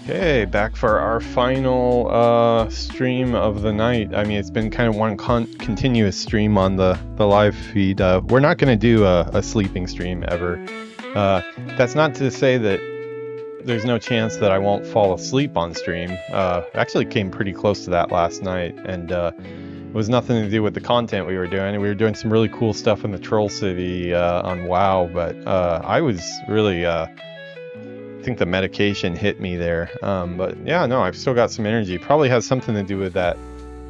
Okay, back for our final stream of the night. I mean, it's been kind of one continuous stream on the live feed. We're not going to do a sleeping stream ever. That's not to say that there's no chance that I won't fall asleep on stream. Actually came pretty close to that last night, and it was nothing to do with the content we were doing. We were doing some really cool stuff in the Troll City on WoW, but I was really... I think the medication hit me there. But yeah, no, I've still got some energy. Probably has something to do with that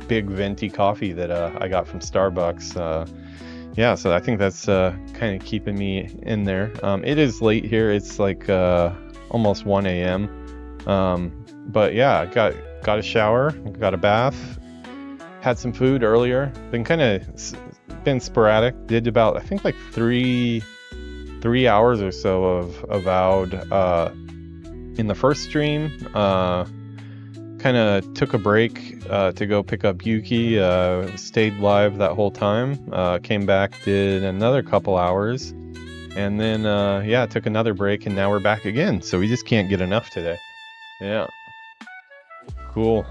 big venti coffee that I got from Starbucks. Yeah, so I think that's kind of keeping me in there. It is late here. It's like almost 1 a.m. But yeah, I got a shower, got a bath, had some food earlier. Been sporadic. Did about, I think, like three hours or so of Avowed in the first stream. Kind of took a break to go pick up Yuki. Stayed live that whole time. Came back, did another couple hours, and then yeah, took another break, and now we're back again. So we just can't get enough today. Yeah, cool.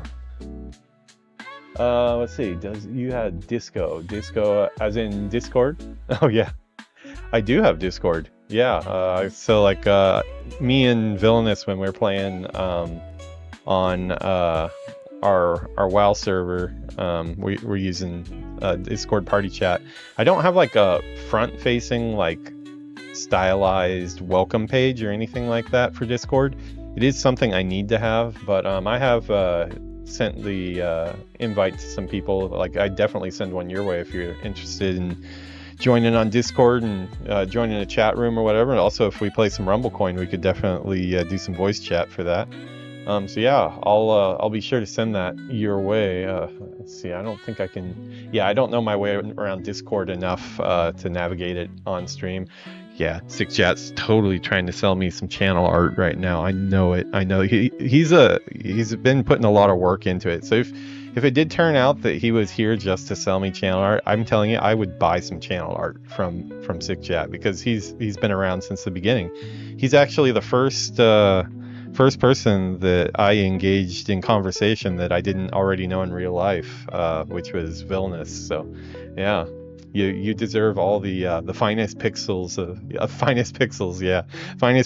Let's see. You had disco as in Discord? Oh yeah. I do have Discord. Yeah. So like me and Villainous, when we're playing on our WoW server, we're using Discord party chat. I don't have like a front-facing like stylized welcome page or anything like that for Discord. It is something I need to have, but I have sent the invite to some people. Like I definitely send one your way if you're interested in joining on Discord and joining a chat room or whatever. And also, if we play some Rumble Coin, we could definitely do some voice chat for that. So yeah, I'll be sure to send that your way. Let's see, I don't think I can. Yeah, I don't know my way around Discord enough to navigate it on stream. Yeah, Sixchat's totally trying to sell me some channel art right now. I know it. I know he's been putting a lot of work into it. So if it did turn out that he was here just to sell me channel art, I'm telling you, I would buy some channel art from Sixchat, because he's been around since the beginning. He's actually the first person that I engaged in conversation that I didn't already know in real life, which was Villainous. So yeah. You deserve all the finest pixels finest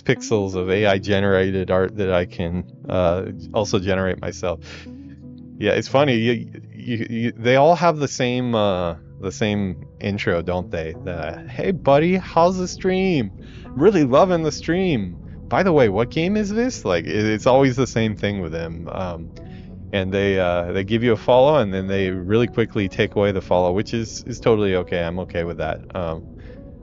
pixels of AI generated art that I can also generate myself. Yeah, it's funny. They all have the same intro, don't they? Hey buddy, how's the stream? Really loving the stream. By the way, what game is this? Like, it's always the same thing with them. And they give you a follow, and then they really quickly take away the follow, which is totally okay. I'm okay with that.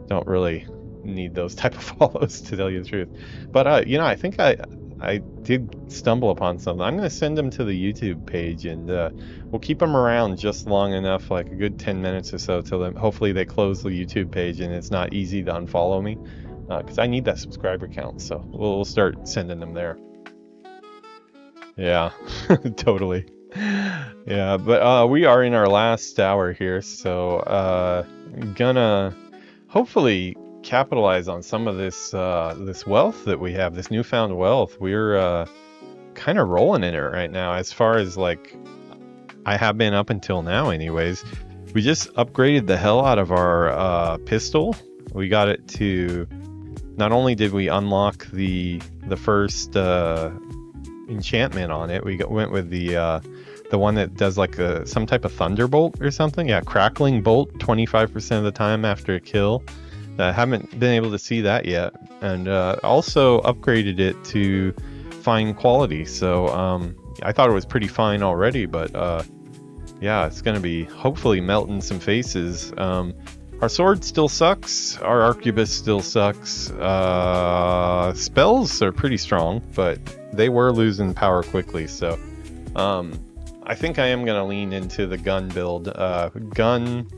Don't really need those type of follows, to tell you the truth. But I think I did stumble upon something. I'm going to send them to the YouTube page, and we'll keep them around just long enough, like a good 10 minutes or so, till hopefully they close the YouTube page and it's not easy to unfollow me, because I need that subscriber count. So we'll start sending them there. Yeah, totally. Yeah, but we are in our last hour here, so gonna hopefully capitalize on some of this this wealth that we have, this newfound wealth. We're kind of rolling in it right now, as far as like I have been up until now anyways. We just upgraded the hell out of our pistol. We got it to, not only did we unlock the first enchantment on it, we went with the one that does like some type of thunderbolt or something. Yeah, crackling bolt 25% of the time after a kill. Haven't been able to see that yet. And also upgraded it to fine quality. So I thought it was pretty fine already, but yeah, it's gonna be hopefully melting some faces. Our sword still sucks. Our arquebus still sucks. Spells are pretty strong, but they were losing power quickly. So I think I am going to lean into the gun build. Gun,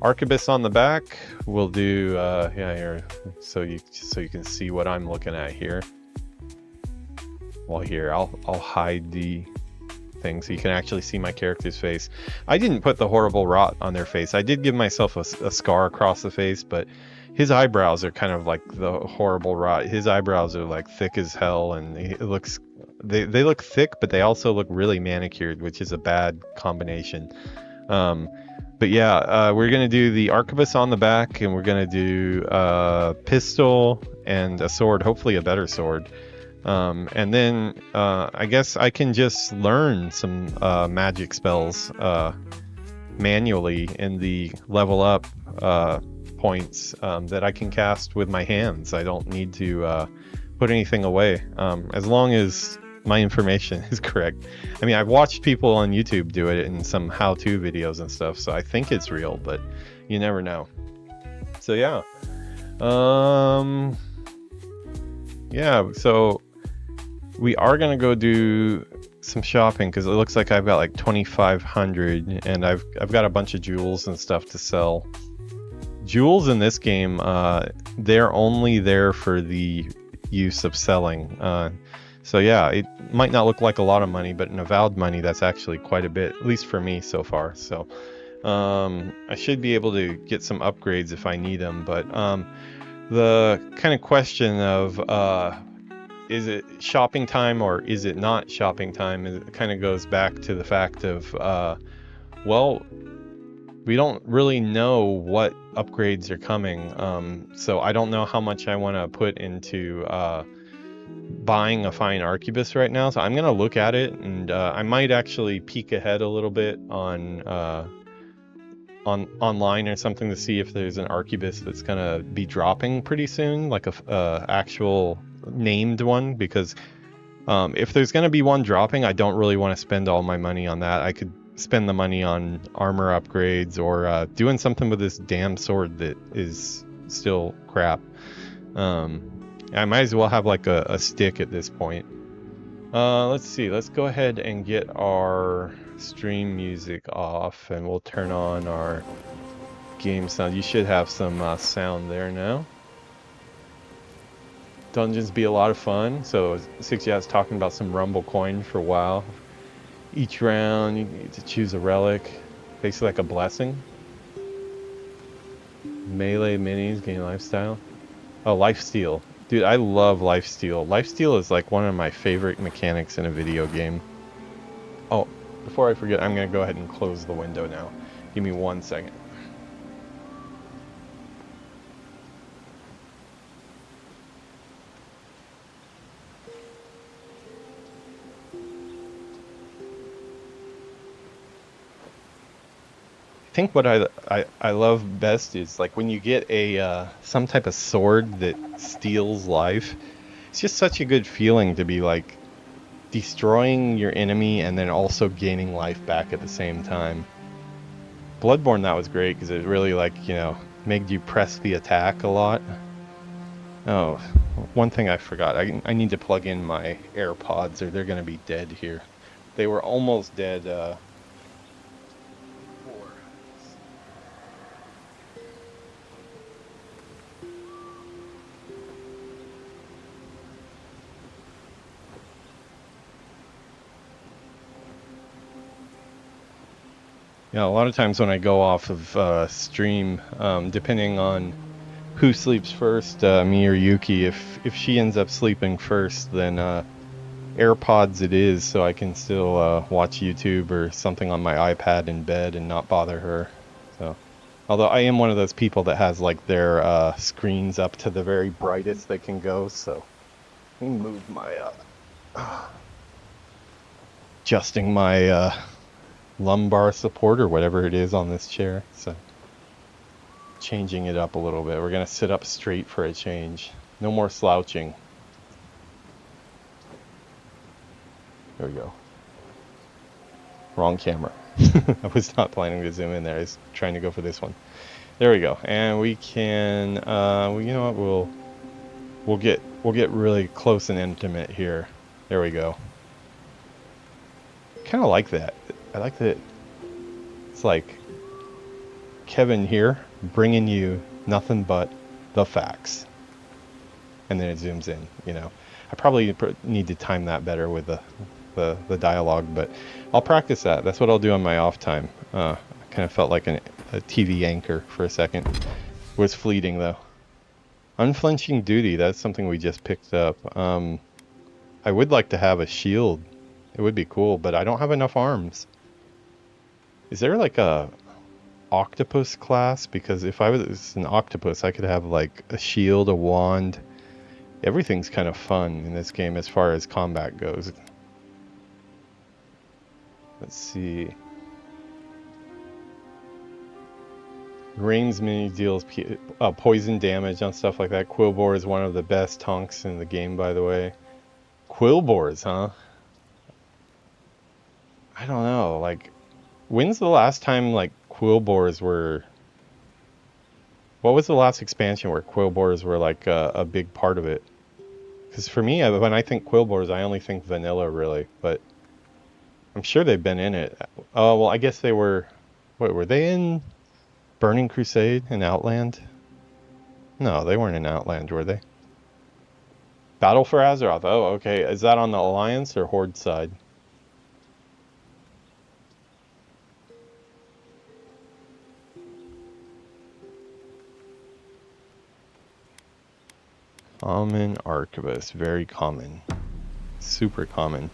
arquebus on the back. We'll do, yeah, here, so you can see what I'm looking at here. Well, here, I'll hide the thing so you can actually see my character's face. I didn't put the horrible rot on their face. I did give myself a scar across the face, but his eyebrows are kind of like the horrible rot. His eyebrows are like thick as hell, and it looks they look thick, but they also look really manicured, which is a bad combination. But yeah, we're gonna do the arquebus on the back, and we're gonna do a pistol and a sword, hopefully a better sword. And then I guess I can just learn some magic spells manually in the level up points that I can cast with my hands. I don't need to put anything away, as long as my information is correct. I mean, I've watched people on YouTube do it in some how-to videos and stuff, so I think it's real, but you never know. So yeah. Yeah, so we are gonna go do some shopping because it looks like I've got like 2,500, and I've got a bunch of jewels and stuff to sell. Jewels in this game, they're only there for the use of selling. So yeah, it might not look like a lot of money, but in Avowed money, that's actually quite a bit, at least for me so far. So I should be able to get some upgrades if I need them. But the kind of question of is it shopping time or is it not shopping time, it kind of goes back to the fact of, well, we don't really know what upgrades are coming. So I don't know how much I want to put into buying a fine arquebus right now, so I'm gonna look at it, and I might actually peek ahead a little bit on online or something to see if there's an arquebus that's gonna be dropping pretty soon, like a actual named one, because if there's gonna be one dropping, I don't really want to spend all my money on that. I could spend the money on armor upgrades or doing something with this damn sword that is still crap. I might as well have like a stick at this point. Let's see, let's go ahead and get our stream music off, and we'll turn on our game sound. You should have some sound there now. Dungeons be a lot of fun. So 6 is talking about some rumble coin for WoW. Each round you get to choose a relic, basically like a blessing. Melee minis, gain lifestyle. Oh, lifesteal. Dude, I love lifesteal. Lifesteal is like one of my favorite mechanics in a video game. Oh, before I forget, I'm going to go ahead and close the window now. Give me 1 second. I think what I love best is like when you get a some type of sword that steals life. It's just such a good feeling to be like destroying your enemy and then also gaining life back at the same time. Bloodborne, that was great because it really, like, you know, made you press the attack a lot. Oh, one thing I forgot. I need to plug in my AirPods or they're going to be dead here. They were almost dead. Yeah, a lot of times when I go off of stream, depending on who sleeps first, me or Yuki, if she ends up sleeping first, then AirPods it is, so I can still watch YouTube or something on my iPad in bed and not bother her. So, although I am one of those people that has like their screens up to the very brightest they can go, so let me move my adjusting my lumbar support or whatever it is on this chair, so changing it up a little bit. We're gonna sit up straight for a change. No more slouching. There we go. Wrong camera. I was not planning to zoom in there. I was trying to go for this one. There we go. And we can well, you know what, we'll get really close and intimate here. There we go. Kind of like that. I like that it's like Kevin here bringing you nothing but the facts, and then it zooms in. You know, I probably need to time that better with the dialogue, but I'll practice that. That's what I'll do on my off time. I kind of felt like a TV anchor for a second. It was fleeting though. Unflinching duty. That's something we just picked up. I would like to have a shield. It would be cool, but I don't have enough arms. Is there like a octopus class? Because if I was an octopus, I could have like a shield, a wand. Everything's kind of fun in this game as far as combat goes. Let's see. Rain's mini deals poison damage on stuff like that. Quillbore is one of the best tonks in the game, by the way. Quillbores, huh? I don't know. Like, when's the last time like Quillbores were? What was the last expansion where Quillbores were like a big part of it? Because for me, when I think Quillbores, I only think vanilla, really. But I'm sure they've been in it. Oh, well, I guess they were. Wait, were they in Burning Crusade and Outland? No, they weren't in Outland, were they? Battle for Azeroth. Oh, okay. Is that on the Alliance or Horde side? Common Arquebus. Very common. Super common.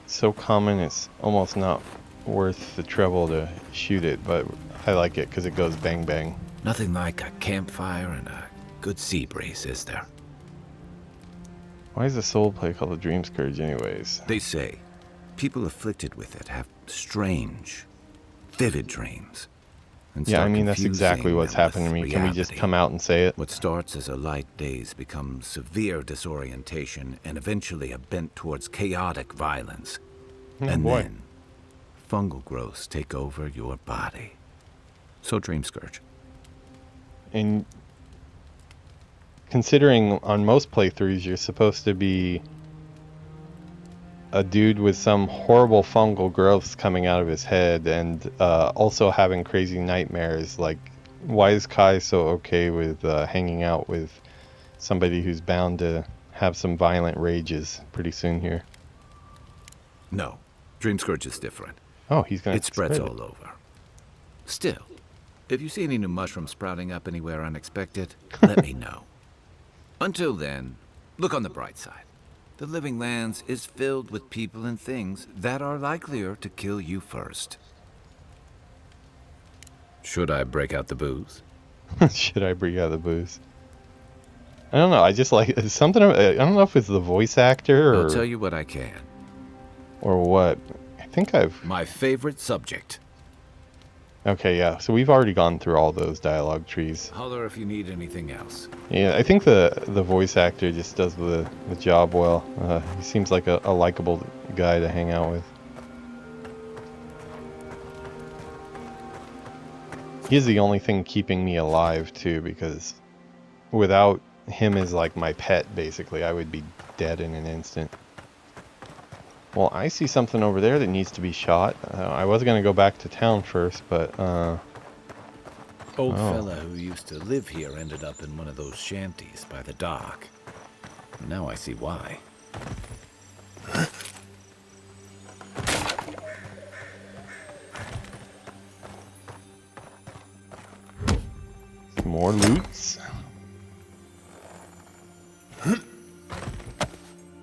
So common it's almost not worth the trouble to shoot it, but I like it because it goes bang bang. Nothing like a campfire and a good sea breeze, is there? Why is the soul play called the Dream Scourge anyways? They say people afflicted with it have strange, vivid dreams. Yeah, I mean, that's exactly what's happened to me. Can we just come out and say it? What starts as a light daze becomes severe disorientation and eventually a bent towards chaotic violence. And then, fungal growths take over your body. So Dream Scourge. And considering on most playthroughs you're supposed to be a dude with some horrible fungal growths coming out of his head and also having crazy nightmares, like, why is Kai so okay with hanging out with somebody who's bound to have some violent rages pretty soon here? No, Dream Scourge is different. Oh, he's gonna It spreads all over. Still, if you see any new mushrooms sprouting up anywhere unexpected, let me know. Until then, look on the bright side. The Living Lands is filled with people and things that are likelier to kill you first. Should I break out the booze? Should I break out the booze? I don't know. I just like something. I don't know if it's the voice actor or. I'll tell you what I can. Or what? I think I've. My favorite subject. Okay, yeah. So we've already gone through all those dialogue trees. Holler if you need anything else. Yeah, I think the voice actor just does the job well. He seems like a likable guy to hang out with. He's the only thing keeping me alive too, because without him as like my pet, basically, I would be dead in an instant. Well, I see something over there that needs to be shot. I was going to go back to town first, but... Old fella who used to live here ended up in one of those shanties by the dock. Now I see why. More loots.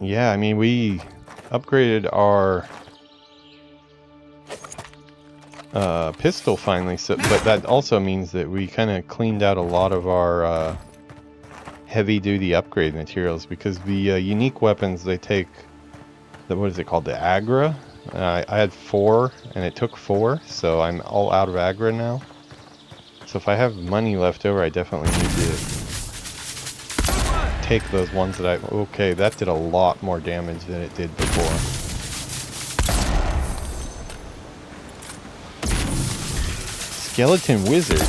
Yeah, I mean, we upgraded our pistol finally, so, but that also means that we kind of cleaned out a lot of our heavy-duty upgrade materials, because the unique weapons, they take the, what is it called, the Agra? I had 4 and it took 4, so I'm all out of Agra now. So if I have money left over, I definitely need to take those ones that I... Okay, that did a lot more damage than it did before. Skeleton Wizard.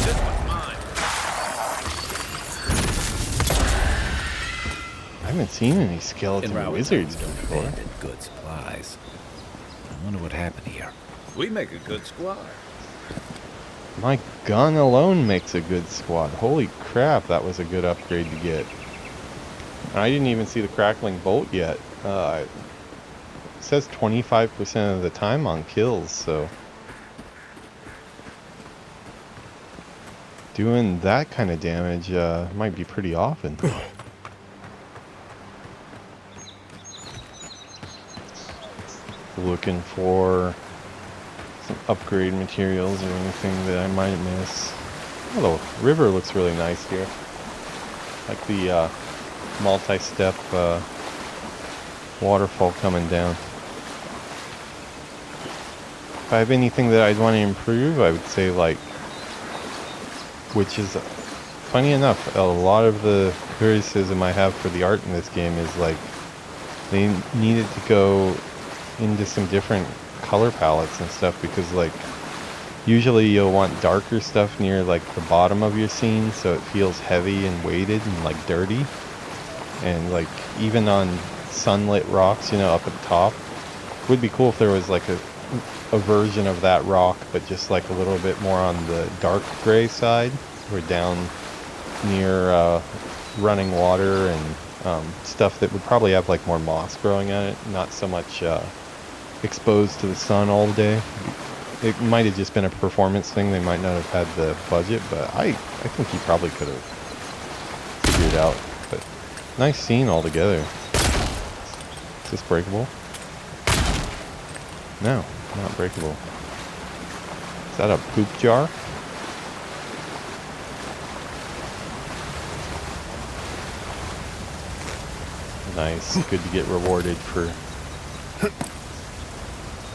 I haven't seen any Skeleton Wizards before. Good supplies. I wonder what happened here. We make a good squad. My gun alone makes a good squad. Holy crap, that was a good upgrade to get. I didn't even see the crackling bolt yet. It says 25% of the time on kills, so... doing that kind of damage might be pretty often. looking for some upgrade materials or anything that I might miss. Oh, the river looks really nice here. Like the multi-step waterfall coming down. If I have anything that I'd want to improve, I would say, like, which is funny enough, a lot of the criticism I have for the art in this game is like they needed to go into some different color palettes and stuff, because like usually you'll want darker stuff near like the bottom of your scene so it feels heavy and weighted and like dirty, and like even on sunlit rocks, you know, up at the top, would be cool if there was like a version of that rock, but just like a little bit more on the dark gray side, or down near running water and stuff that would probably have like more moss growing on it, not so much exposed to the sun all day. It might have just been a performance thing. They might not have had the budget, but I think he probably could have figured it out. But nice scene altogether. Is this breakable? No, not breakable. Is that a poop jar? Nice. Good to get rewarded for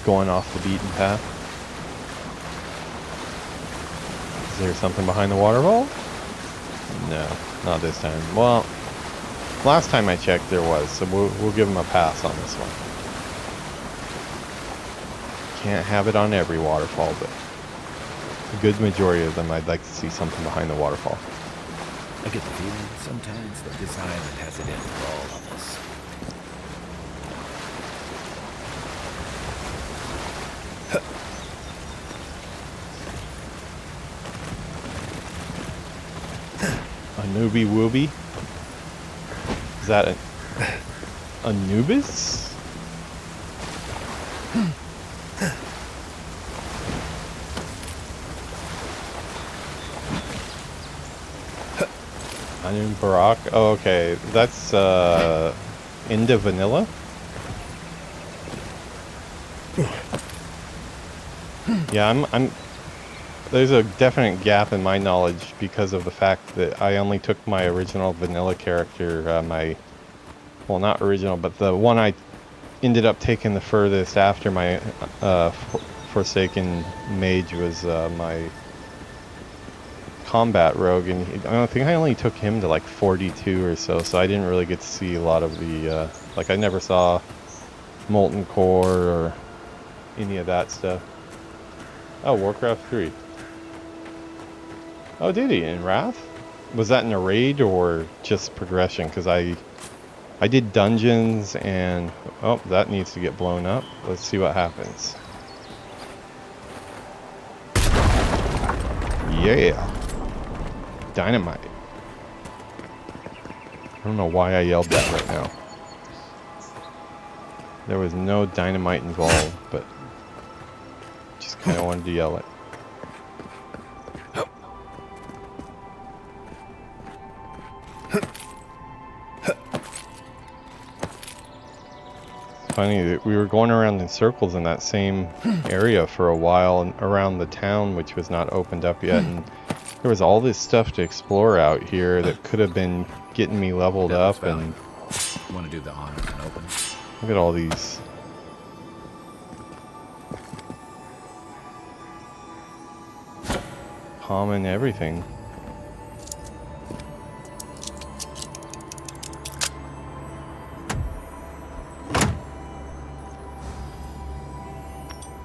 going off the beaten path. Is there something behind the waterfall? No, not this time. Well, last time I checked there was, so we'll give him a pass on this one. Can't have it on every waterfall, but a good majority of them I'd like to see something behind the waterfall. I get the feeling sometimes that this island has it in for all of us. Anubi Wooby? Is that an Anubis? Anu Barak? Oh, okay. That's into vanilla? Yeah, I'm there's a definite gap in my knowledge because of the fact that I only took my original vanilla character, well, not original, but the one I ended up taking the furthest after my Forsaken Mage was my combat rogue, and I think I only took him to like 42 or so, so I didn't really get to see a lot of the, like I never saw Molten Core or any of that stuff. Oh, Warcraft 3. Oh, did he? In Wrath? Was that in a raid or just progression? Because I did dungeons and... Oh, that needs to get blown up. Let's see what happens. Yeah! Dynamite. I don't know why I yelled that right now. There was no dynamite involved, but... just kind of wanted to yell it. Funny that we were going around in circles in that same area for a while, and around the town, which was not opened up yet, and there was all this stuff to explore out here that could have been getting me leveled up. And you want to do the honors and open? Look at all these. Common everything.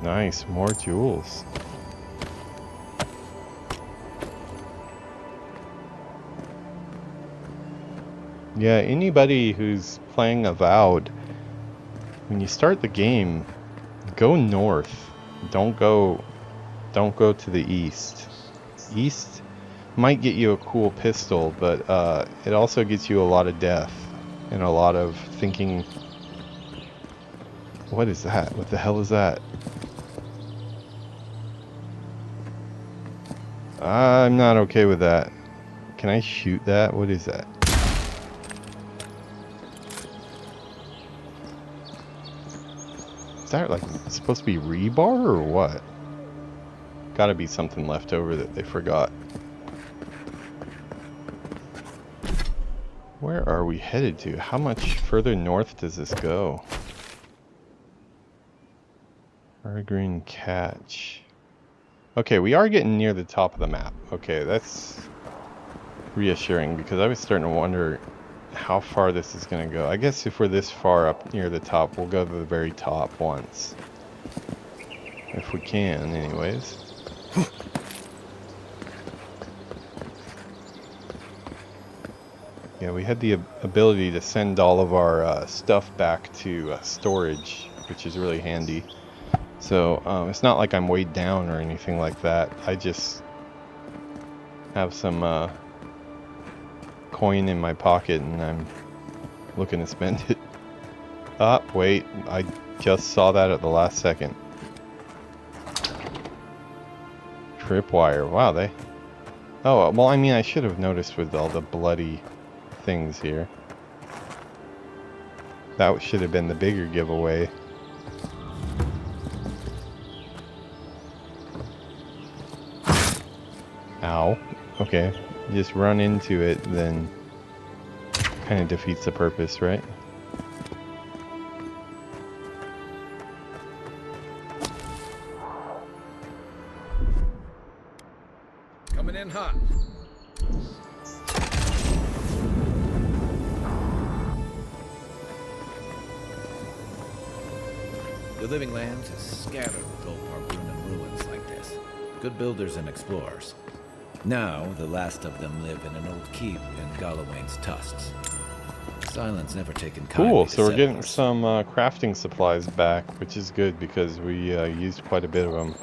Nice, more jewels. Yeah, anybody who's playing Avowed, when you start the game, go north. Don't go to the east. East might get you a cool pistol, but it also gets you a lot of death and a lot of thinking. What is that? What the hell is that? I'm not okay with that. Can I shoot that? What is that? that like supposed to be rebar or what? Gotta be something left over that they forgot. Where are we headed to? How much further north does this go? Evergreen Catch. Okay, we are getting near the top of the map. Okay, that's reassuring because I was starting to wonder how far this is going to go. I guess if we're this far up near the top, we'll go to the very top once. If we can, anyways. Yeah, we had the ability to send all of our stuff back to storage, which is really handy. So it's not like I'm weighed down or anything like that. I just have some coin in my pocket and I'm looking to spend it. Wait, I just saw that at the last second. Tripwire, wow, they... Oh, well, I mean, I should have noticed with all the bloody things here. That should have been the bigger giveaway. Ow. Okay. Just run into it, then kind of defeats the purpose, right? Coming in hot. The Living Lands is scattered with old Harpoon and ruins like this. Good builders and explorers. Now, the last of them live in an old keep in Gallowayne's Tusks. Silence never taken kindly Cool, to so we're getting settlers. some crafting supplies back, which is good because we used quite a bit of them.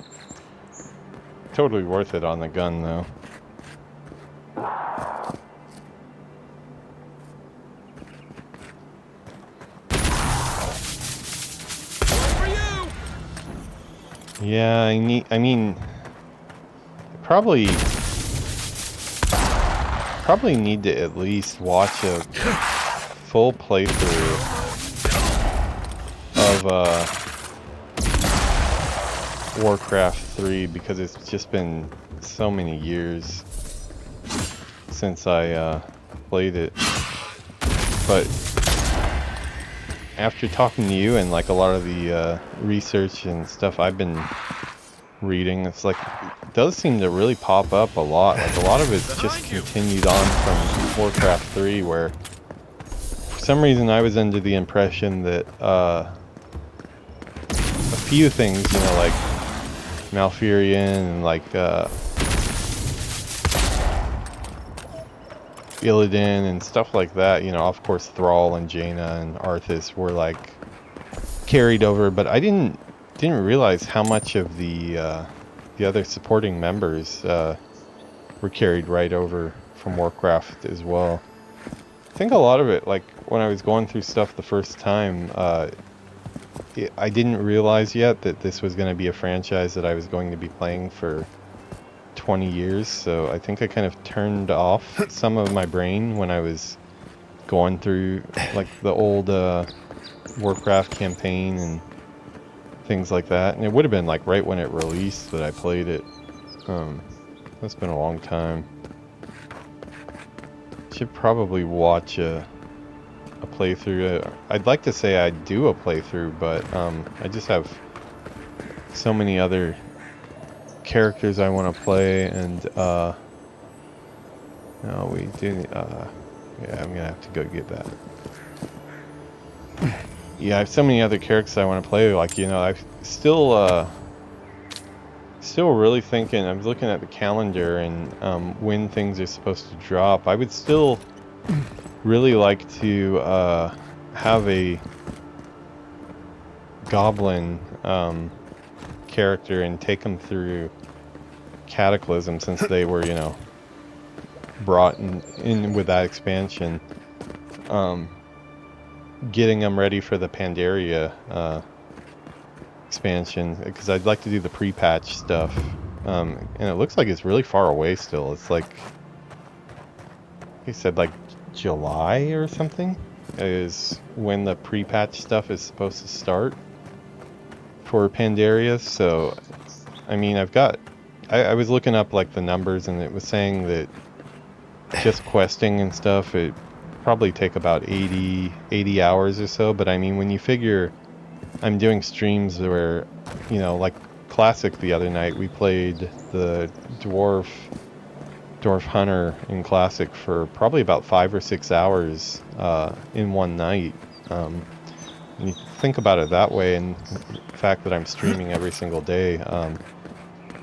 Totally worth it on the gun, though. Yeah, I mean, probably need to at least watch a full playthrough of Warcraft 3 because it's just been so many years since I played it. But after talking to you and like a lot of the research and stuff I've been reading, it's like it does seem to really pop up a lot. Like a lot of it's just continued on from Warcraft 3, where for some reason I was under the impression that a few things, you know, like Malfurion and like Illidan and stuff like that, you know, of course Thrall and Jaina and Arthas were like carried over, but I didn't realize how much of the other supporting members were carried right over from Warcraft as well. I think a lot of it, like when I was going through stuff the first time, I didn't realize yet that this was going to be a franchise that I was going to be playing for 20 years, so I think I kind of turned off some of my brain when I was going through like the old Warcraft campaign and things like that. And it would have been like right when it released that I played it. That's been a long time. Should probably watch a playthrough. I'd like to say I'd do a playthrough, but I just have so many other characters I want to play, and no, we do. Yeah, I'm gonna have to go get that. Yeah, I have so many other characters I want to play. Like, you know, I still really thinking. I was looking at the calendar and when things are supposed to drop. I would still really like to have a goblin character and take them through Cataclysm, since they were, you know, brought in with that expansion. Getting them ready for the Pandaria expansion, because I'd like to do the pre-patch stuff. And it looks like it's really far away still. It's like, he said like July or something is when the pre-patch stuff is supposed to start. for Pandaria, so I mean I was looking up like the numbers, and it was saying that just questing and stuff, it probably take about 80 hours or so. But I mean, when you figure I'm doing streams where, you know, like Classic the other night, we played the Dwarf Hunter in Classic for probably about 5 or 6 hours in one night. And you think about it that way, and the fact that I'm streaming every single day,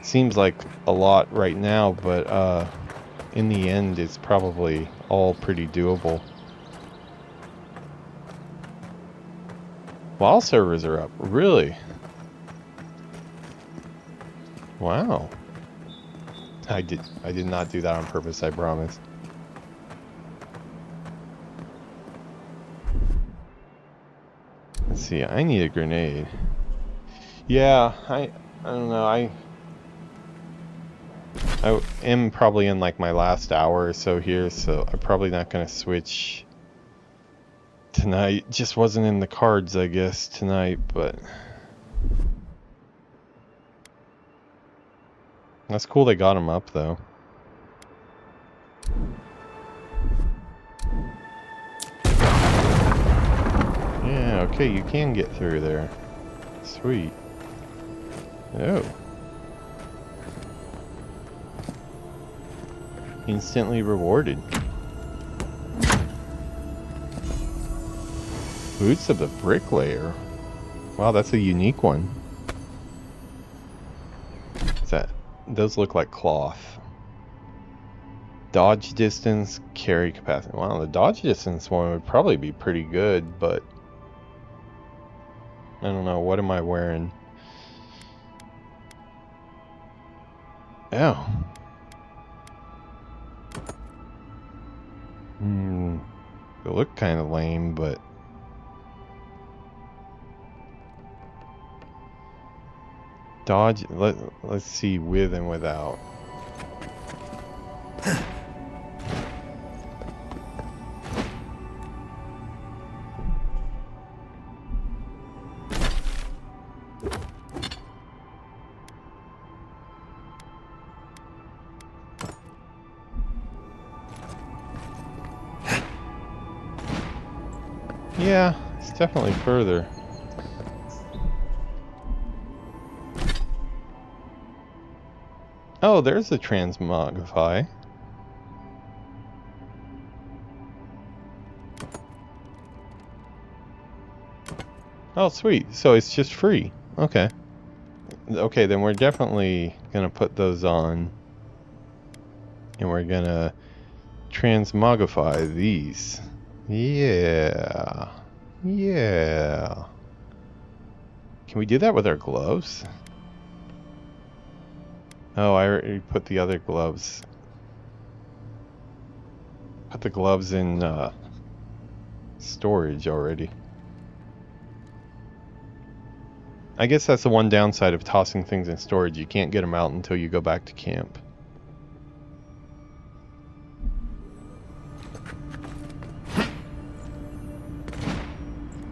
seems like a lot right now, but in the end, it's probably all pretty doable. While servers are up, really? Wow. I did not do that on purpose, I promise. Let's see, I need a grenade. Yeah, I don't know, I am probably in like my last hour or so here, so I'm probably not gonna switch tonight. Just wasn't in the cards, I guess, tonight, but that's cool they got him up, though. Yeah, okay, you can get through there. Sweet. Oh. Instantly rewarded. Boots of the Bricklayer. Wow, that's a unique one. Those look like cloth. Dodge distance, carry capacity. Wow, the dodge distance one would probably be pretty good, but I don't know. What am I wearing? Oh. They look kind of lame, but dodge. Let's see with and without. Yeah, it's definitely further. Oh, there's the transmogrify. Oh, sweet. So it's just free. Okay. Okay, then we're definitely gonna put those on. And we're gonna transmogrify these. Yeah. Yeah. Can we do that with our gloves? Oh, I already put the other gloves. Put the gloves in storage already. I guess that's the one downside of tossing things in storage. You can't get them out until you go back to camp.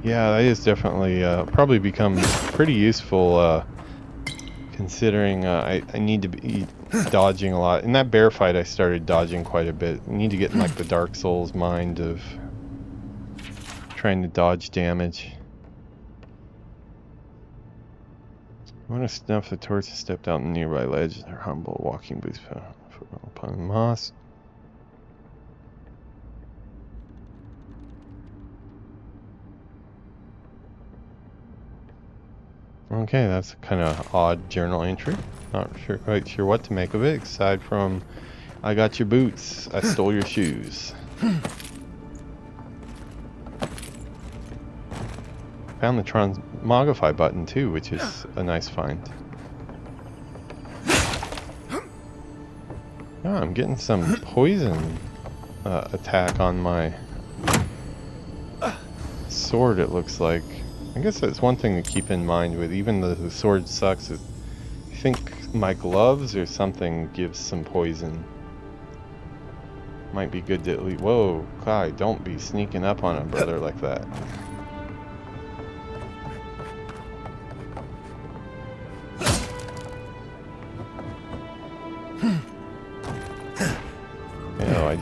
Yeah, that is definitely probably become pretty useful considering I need to be dodging a lot. In that bear fight, I started dodging quite a bit. I need to get in like the Dark Souls mind of trying to dodge damage. I want to snuff the torch and step down the nearby ledge. Their humble walking boots upon moss. Okay, that's kind of odd journal entry. Not quite sure what to make of it, aside from, I got your boots, I stole your shoes. Found the transmogrify button too, which is a nice find. Oh, I'm getting some poison attack on my sword, it looks like. I guess that's one thing to keep in mind with even though the sword sucks. I think my gloves or something gives some poison. Might be good to at least. Whoa, Kai, don't be sneaking up on a brother like that.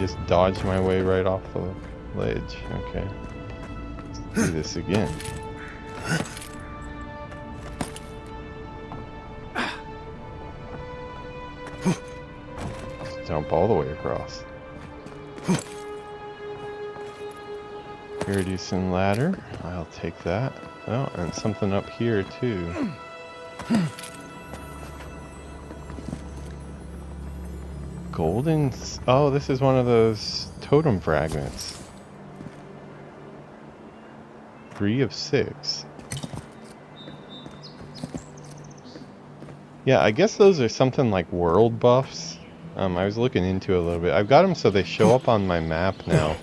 just dodged my way right off the ledge. Okay. Let's do this again. Just jump all the way across. Reducing ladder. I'll take that. Oh, and something up here too. Golden. Oh, this is one of those totem fragments. 3 of 6. Yeah, I guess those are something like world buffs. I was looking into it a little bit. I've got them so they show up on my map now.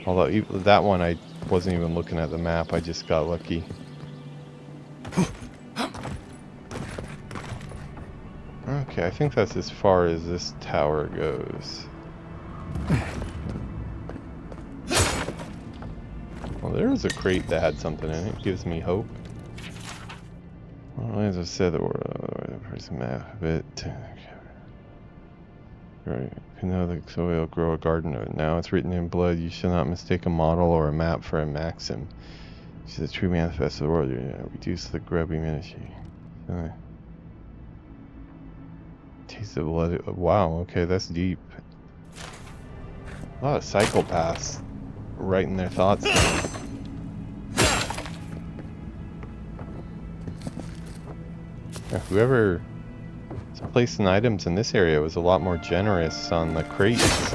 Although that one I wasn't even looking at the map. I just got lucky. Okay, I think that's as far as this tower goes. Well, there was a crate that had something in it. Gives me hope. Well, as I said, the first map of it. Right. You know the soil grow a garden of it. Now it's written in blood. You shall not mistake a model or a map for a maxim. This is a true manifest of the world. Reduce the grubby ministry. Taste of blood. Wow, okay, that's deep. A lot of psychopaths writing their thoughts down. Whoever placing items in this area was a lot more generous on the crates.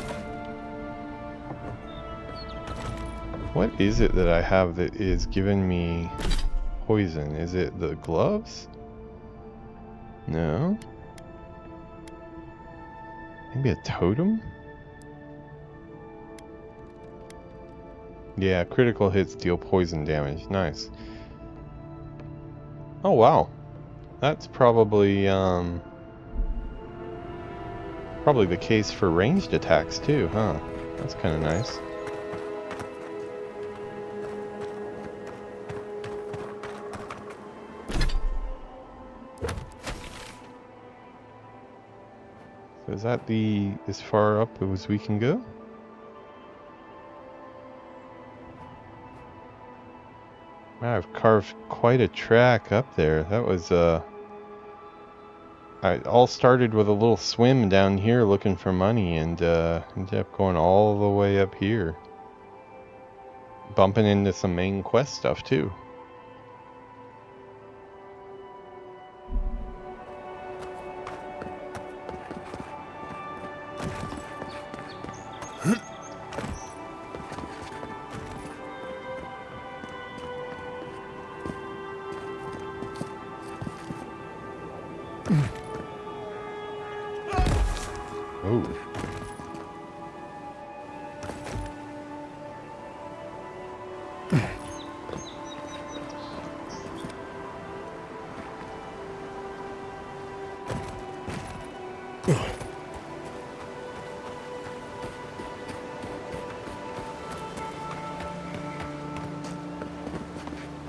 What is it that I have that is giving me poison? Is it the gloves? No. Maybe a totem? Yeah, critical hits deal poison damage. Nice. Oh wow. That's probably probably the case for ranged attacks too, huh? That's kind of nice. So is that as far up as we can go? Wow, I've carved quite a track up there. That was I all started with a little swim down here looking for money, and ended up going all the way up here. Bumping into some main quest stuff too.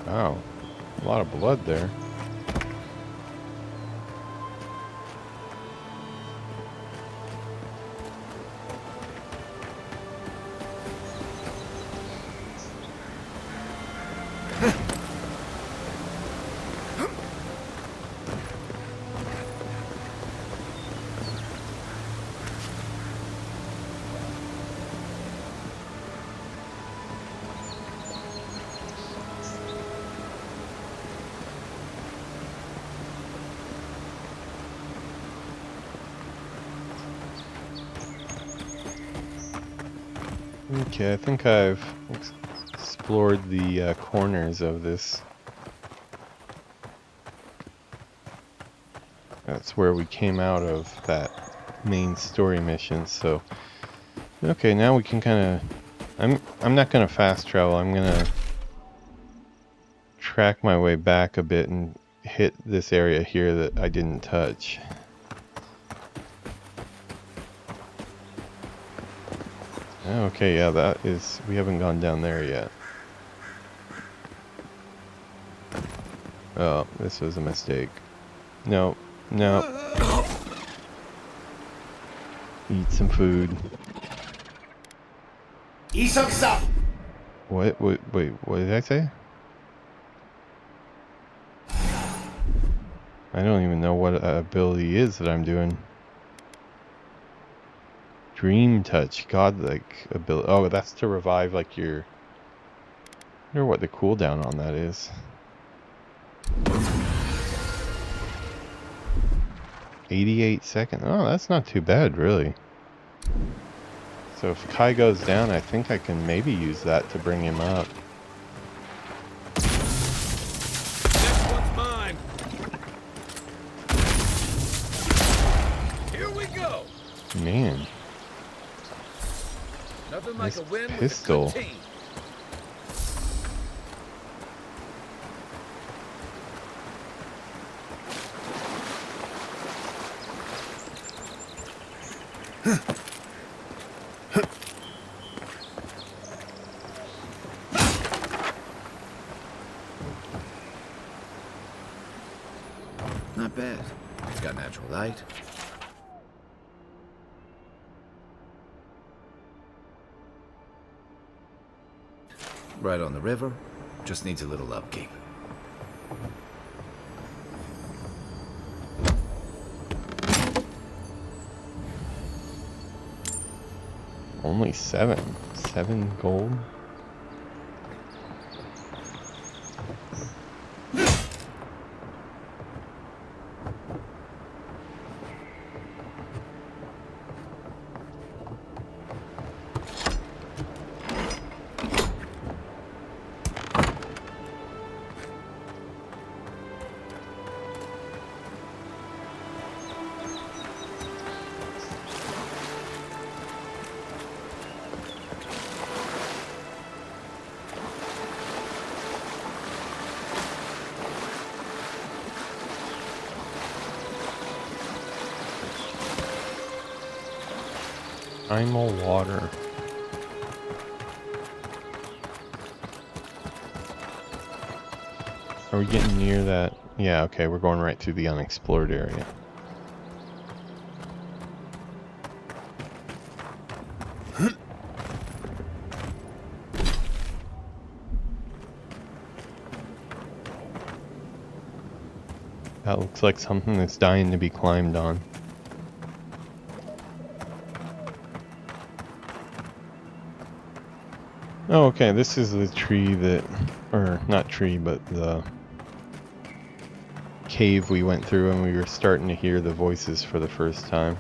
Wow, a lot of blood there. Okay, I think I've explored the corners of this. That's where we came out of that main story mission, so... Okay, now we can kind of... I'm not going to fast travel, I'm going to track my way back a bit and hit this area here that I didn't touch. Okay, yeah, that is... We haven't gone down there yet. Oh, this was a mistake. No, no. Eat some food. What? Wait, what did I say? I don't even know what ability is that I'm doing. Dream Touch, godlike ability. Oh, that's to revive like your... I wonder what the cooldown on that is. 88 seconds. Oh, that's not too bad, really. So if Kai goes down, I think I can maybe use that to bring him up. Next one's mine. Here we go. Man. Nothing like This a win pistol. with a good team. Not bad. It's got natural light. Right on the river. Just needs a little upkeep. Only 7. 7 gold? Primal water. Are we getting near that? Yeah, okay, we're going right through the unexplored area. That looks like something that's dying to be climbed on. Oh, okay, this is the tree that, or not tree, but the cave we went through and we were starting to hear the voices for the first time.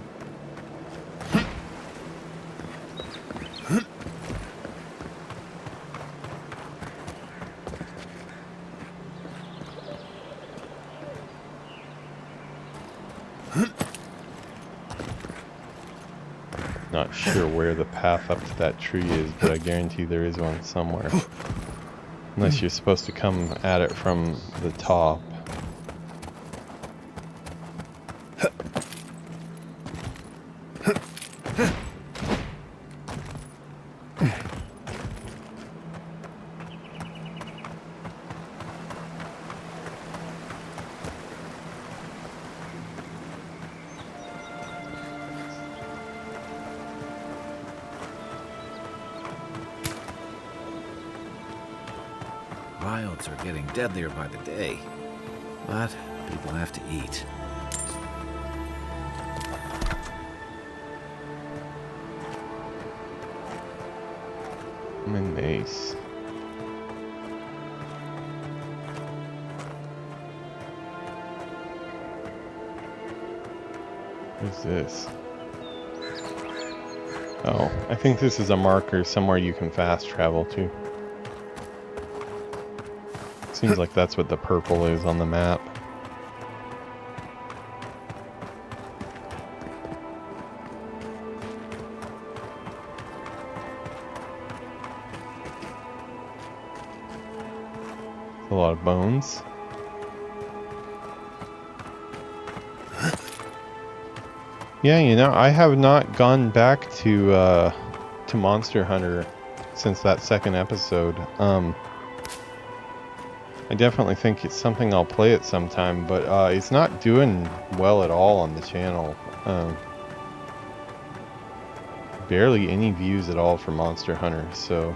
Not sure where the path up to that tree is, but I guarantee there is one somewhere. Unless you're supposed to come at it from the top. Riots are getting deadlier by the day, but people have to eat. I'm in mace. What's this? Oh, I think this is a marker somewhere you can fast travel to. Seems like that's what the purple is on the map. A lot of bones. Yeah, you know, I have not gone back to Monster Hunter since that second episode. I definitely think it's something I'll play at some time, but it's not doing well at all on the channel. barely any views at all for Monster Hunter, so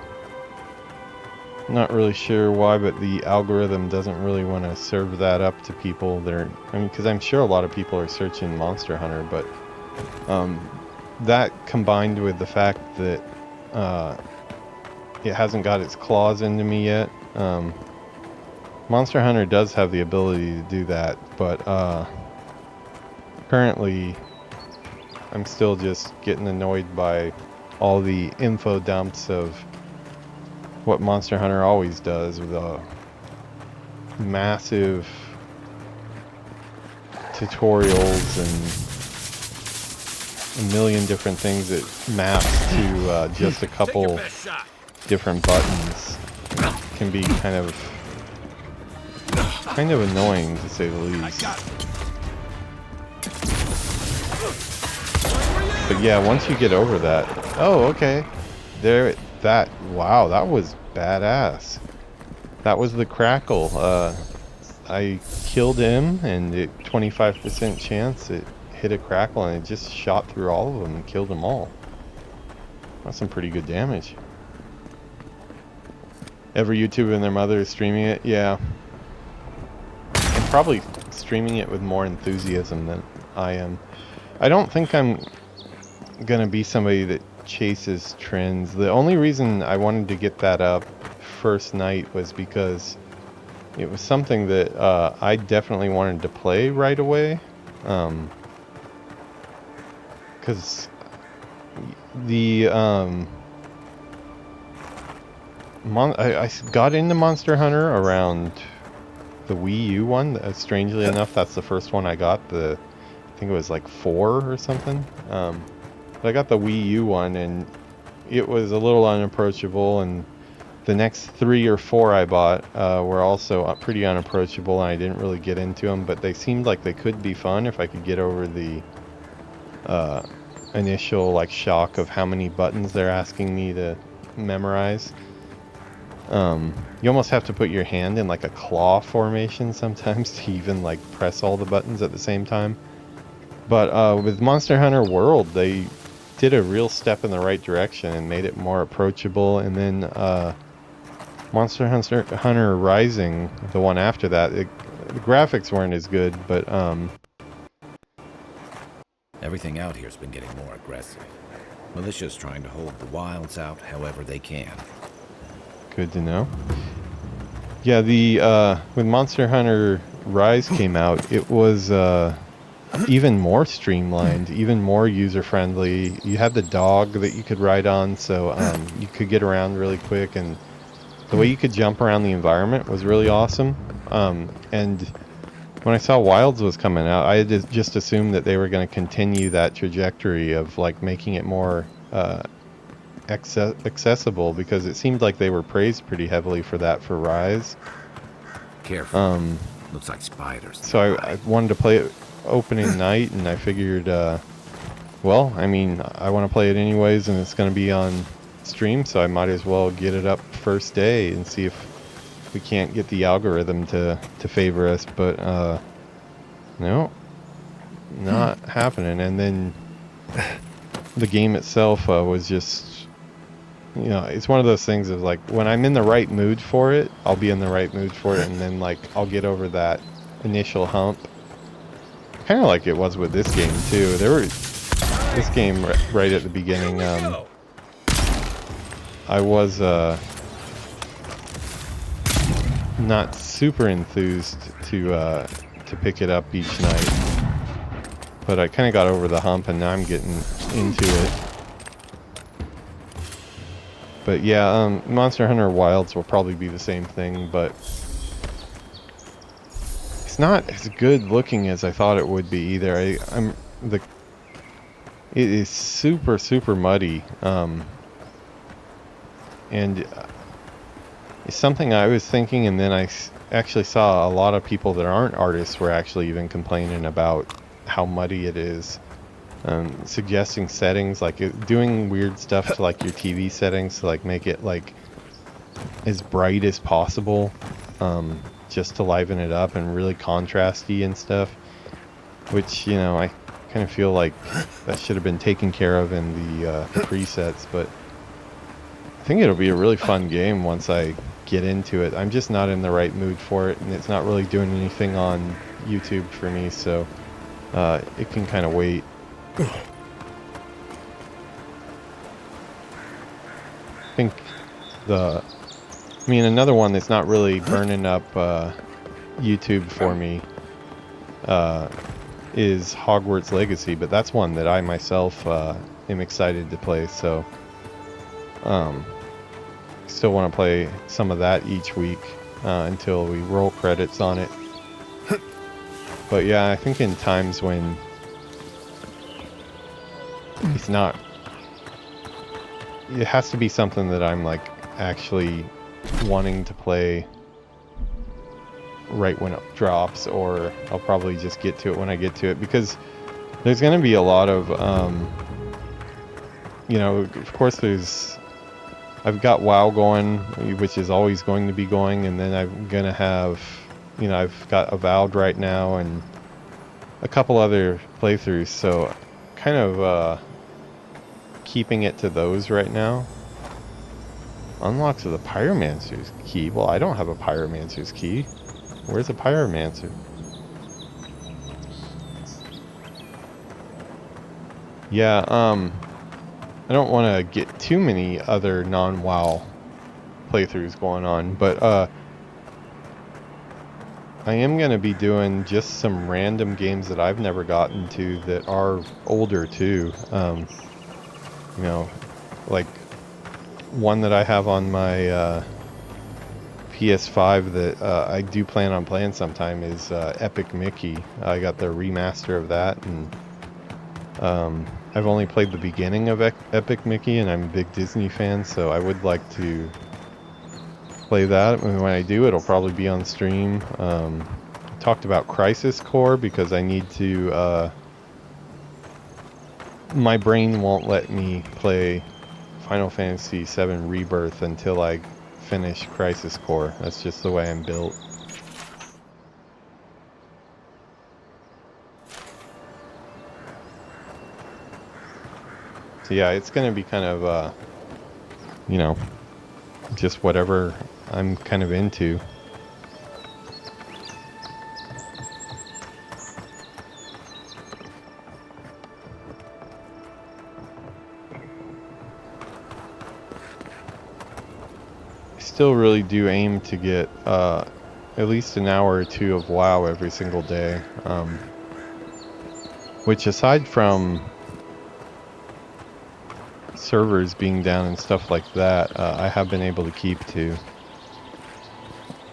not really sure why, but the algorithm doesn't really want to serve that up to people that are, I mean, because I'm sure a lot of people are searching Monster Hunter, but that combined with the fact that it hasn't got its claws into me yet. Monster Hunter does have the ability to do that, but currently I'm still just getting annoyed by all the info dumps of what Monster Hunter always does, with a massive tutorials and a million different things that maps to just a couple different buttons. Can be kind of annoying, to say the least. But yeah, once you get over that, oh, okay, wow, that was badass. That was the crackle. I killed him, and it 25% chance it hit a crackle, and it just shot through all of them and killed them all. That's some pretty good damage. Every YouTuber and their mother is streaming it, yeah. And probably streaming it with more enthusiasm than I am. I don't think I'm gonna be somebody that chases trends. The only reason I wanted to get that up first night was because it was something that I definitely wanted to play right away. Because the I got into Monster Hunter around the Wii U one. Strangely enough, that's the first one I got. I think it was like 4 or something. But I got the Wii U one, and it was a little unapproachable, and the next 3 or 4 I bought were also pretty unapproachable, and I didn't really get into them, but they seemed like they could be fun if I could get over the initial like shock of how many buttons they're asking me to memorize. You almost have to put your hand in like a claw formation sometimes to even like press all the buttons at the same time. But with Monster Hunter World, they did a real step in the right direction and made it more approachable. And then Monster Hunter Rising, the one after that, the graphics weren't as good, but everything out here's been getting more aggressive. Militia's trying to hold the wilds out however they can. Good to know. Yeah, when Monster Hunter Rise came out, it was even more streamlined, even more user-friendly. You had the dog that you could ride on, so you could get around really quick, and the way you could jump around the environment was really awesome. And when I saw Wilds was coming out, I had just assumed that they were going to continue that trajectory of like making it more accessible, because it seemed like they were praised pretty heavily for that for Rise. Careful. Looks like spiders. So I wanted to play it opening night, and I figured, well, I mean, I want to play it anyways, and it's going to be on stream, so I might as well get it up first day and see if we can't get the algorithm to favor us. But no, not happening. And then the game itself was just, you know, it's one of those things of like, when I'm in the right mood for it, I'll be in the right mood for it, and then like I'll get over that initial hump. Kind of like it was with this game too. This game right at the beginning, I was not super enthused to pick it up each night, but I kind of got over the hump, and now I'm getting into it. But yeah, Monster Hunter Wilds will probably be the same thing, but it's not as good looking as I thought it would be either. It is super, super muddy, and it's something I was thinking, and then I actually saw a lot of people that aren't artists were actually even complaining about how muddy it is. Suggesting settings, like doing weird stuff to like your TV settings to like make it like as bright as possible, just to liven it up and really contrasty and stuff, which, you know, kind of feel like that should have been taken care of in the presets, but I think it'll be a really fun game once I get into it. I'm just not in the right mood for it, and it's not really doing anything on YouTube for me, so it can kind of wait. I think I mean, another one that's not really burning up YouTube for me is Hogwarts Legacy, but that's one that I myself am excited to play, so still want to play some of that each week until we roll credits on it. But yeah, I think in times when it's not, it has to be something that I'm like actually wanting to play right when it drops, or I'll probably just get to it when I get to it, because there's going to be a lot of you know, of course I've got WoW going, which is always going to be going, and then I'm gonna have, you know, I've got Avowed right now and a couple other playthroughs, so kind of keeping it to those right now. Unlocks of the Pyromancer's key. Well, I don't have a Pyromancer's key. Where's a Pyromancer? Yeah, I don't want to get too many other non-WoW playthroughs going on, but I am going to be doing just some random games that I've never gotten to that are older too. You know, like one that I have on my PS5 that I do plan on playing sometime is Epic Mickey. I got the remaster of that, and I've only played the beginning of Epic Mickey, and I'm a big Disney fan, so I would like to play that. And when I do, it'll probably be on stream. I talked about Crisis Core because I need to... my brain won't let me play Final Fantasy VII Rebirth until I finish Crisis Core. That's just the way I'm built. So yeah, it's going to be kind of, you know, just whatever I'm kind of into. I still really do aim to get at least an hour or two of WoW every single day, which, aside from servers being down and stuff like that, I have been able to keep to,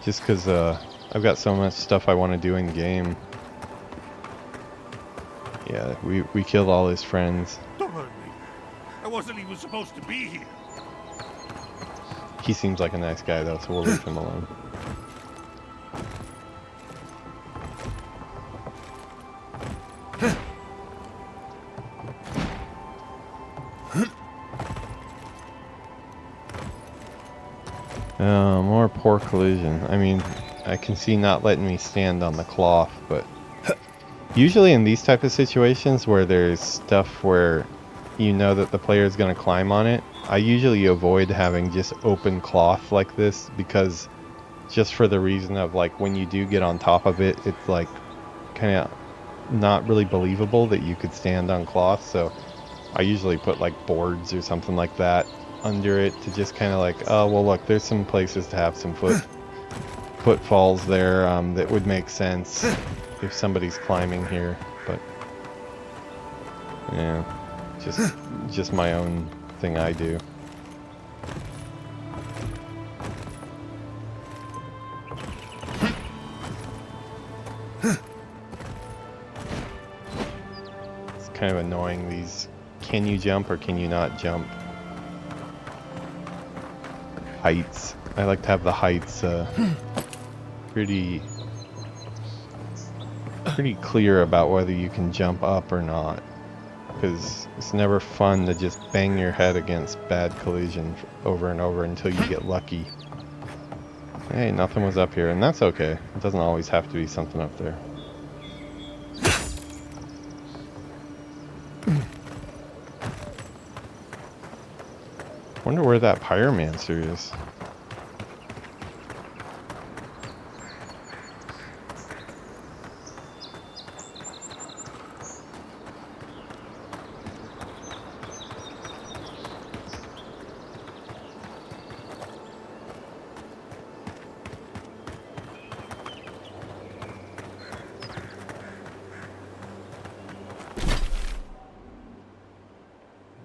just because I've got so much stuff I want to do in game. Yeah, we killed all his friends. Don't hurt me. I wasn't even supposed to be here. He seems like a nice guy though, so we'll leave him alone. More poor collision. I mean, I can see not letting me stand on the cloth, but usually in these type of situations where there's stuff where you know that the player is going to climb on it, I usually avoid having just open cloth like this, because just for the reason of, like, when you do get on top of it, it's like kind of not really believable that you could stand on cloth. So I usually put like boards or something like that under it to just kind of like, oh well, look, there's some places to have some footfalls there that would make sense if somebody's climbing here. But yeah, just my own thing I do. It's kind of annoying, these can you jump or can you not jump heights. I like to have the heights pretty clear about whether you can jump up or not, because it's never fun to just bang your head against bad collision over and over until you get lucky. Hey, nothing was up here, and that's okay. It doesn't always have to be something up there. Wonder where that pyromancer is.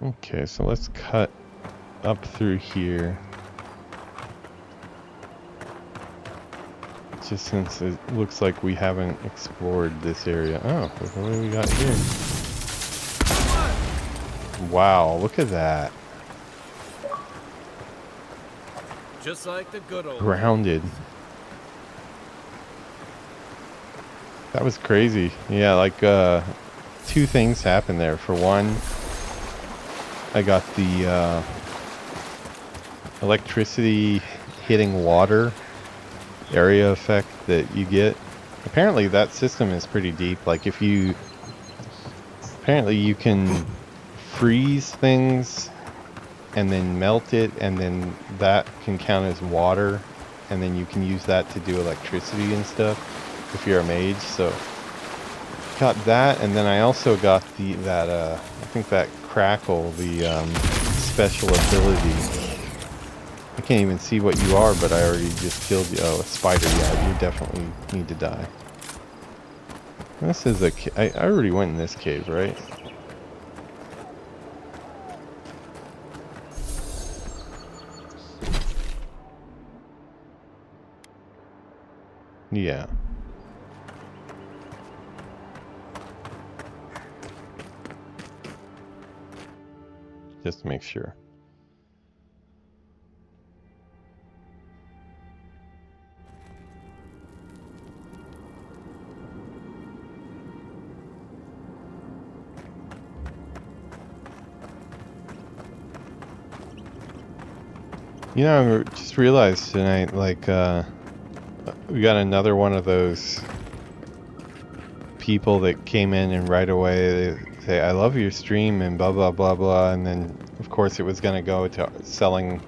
Okay, so let's cut up through here. Just since it looks like we haven't explored this area. Oh, what do we got here? Wow, look at that. Just like the good old. Grounded. That was crazy. Yeah, like two things happened there. For one, I got the electricity hitting water area effect that you get. Apparently that system is pretty deep. Like if you... Apparently you can freeze things and then melt it, and then that can count as water, and then you can use that to do electricity and stuff if you're a mage. So got that, and then I also got I think that crackle, the special ability. I can't even see what you are, but I already just killed you. Oh, a spider. Yeah, you definitely need to die. This is I already went in this cave, right? Yeah. Just to make sure. You know, I just realized tonight, like, we got another one of those people that came in and right away they say, I love your stream and blah, blah, blah, blah. And then, of course, it was going to go to selling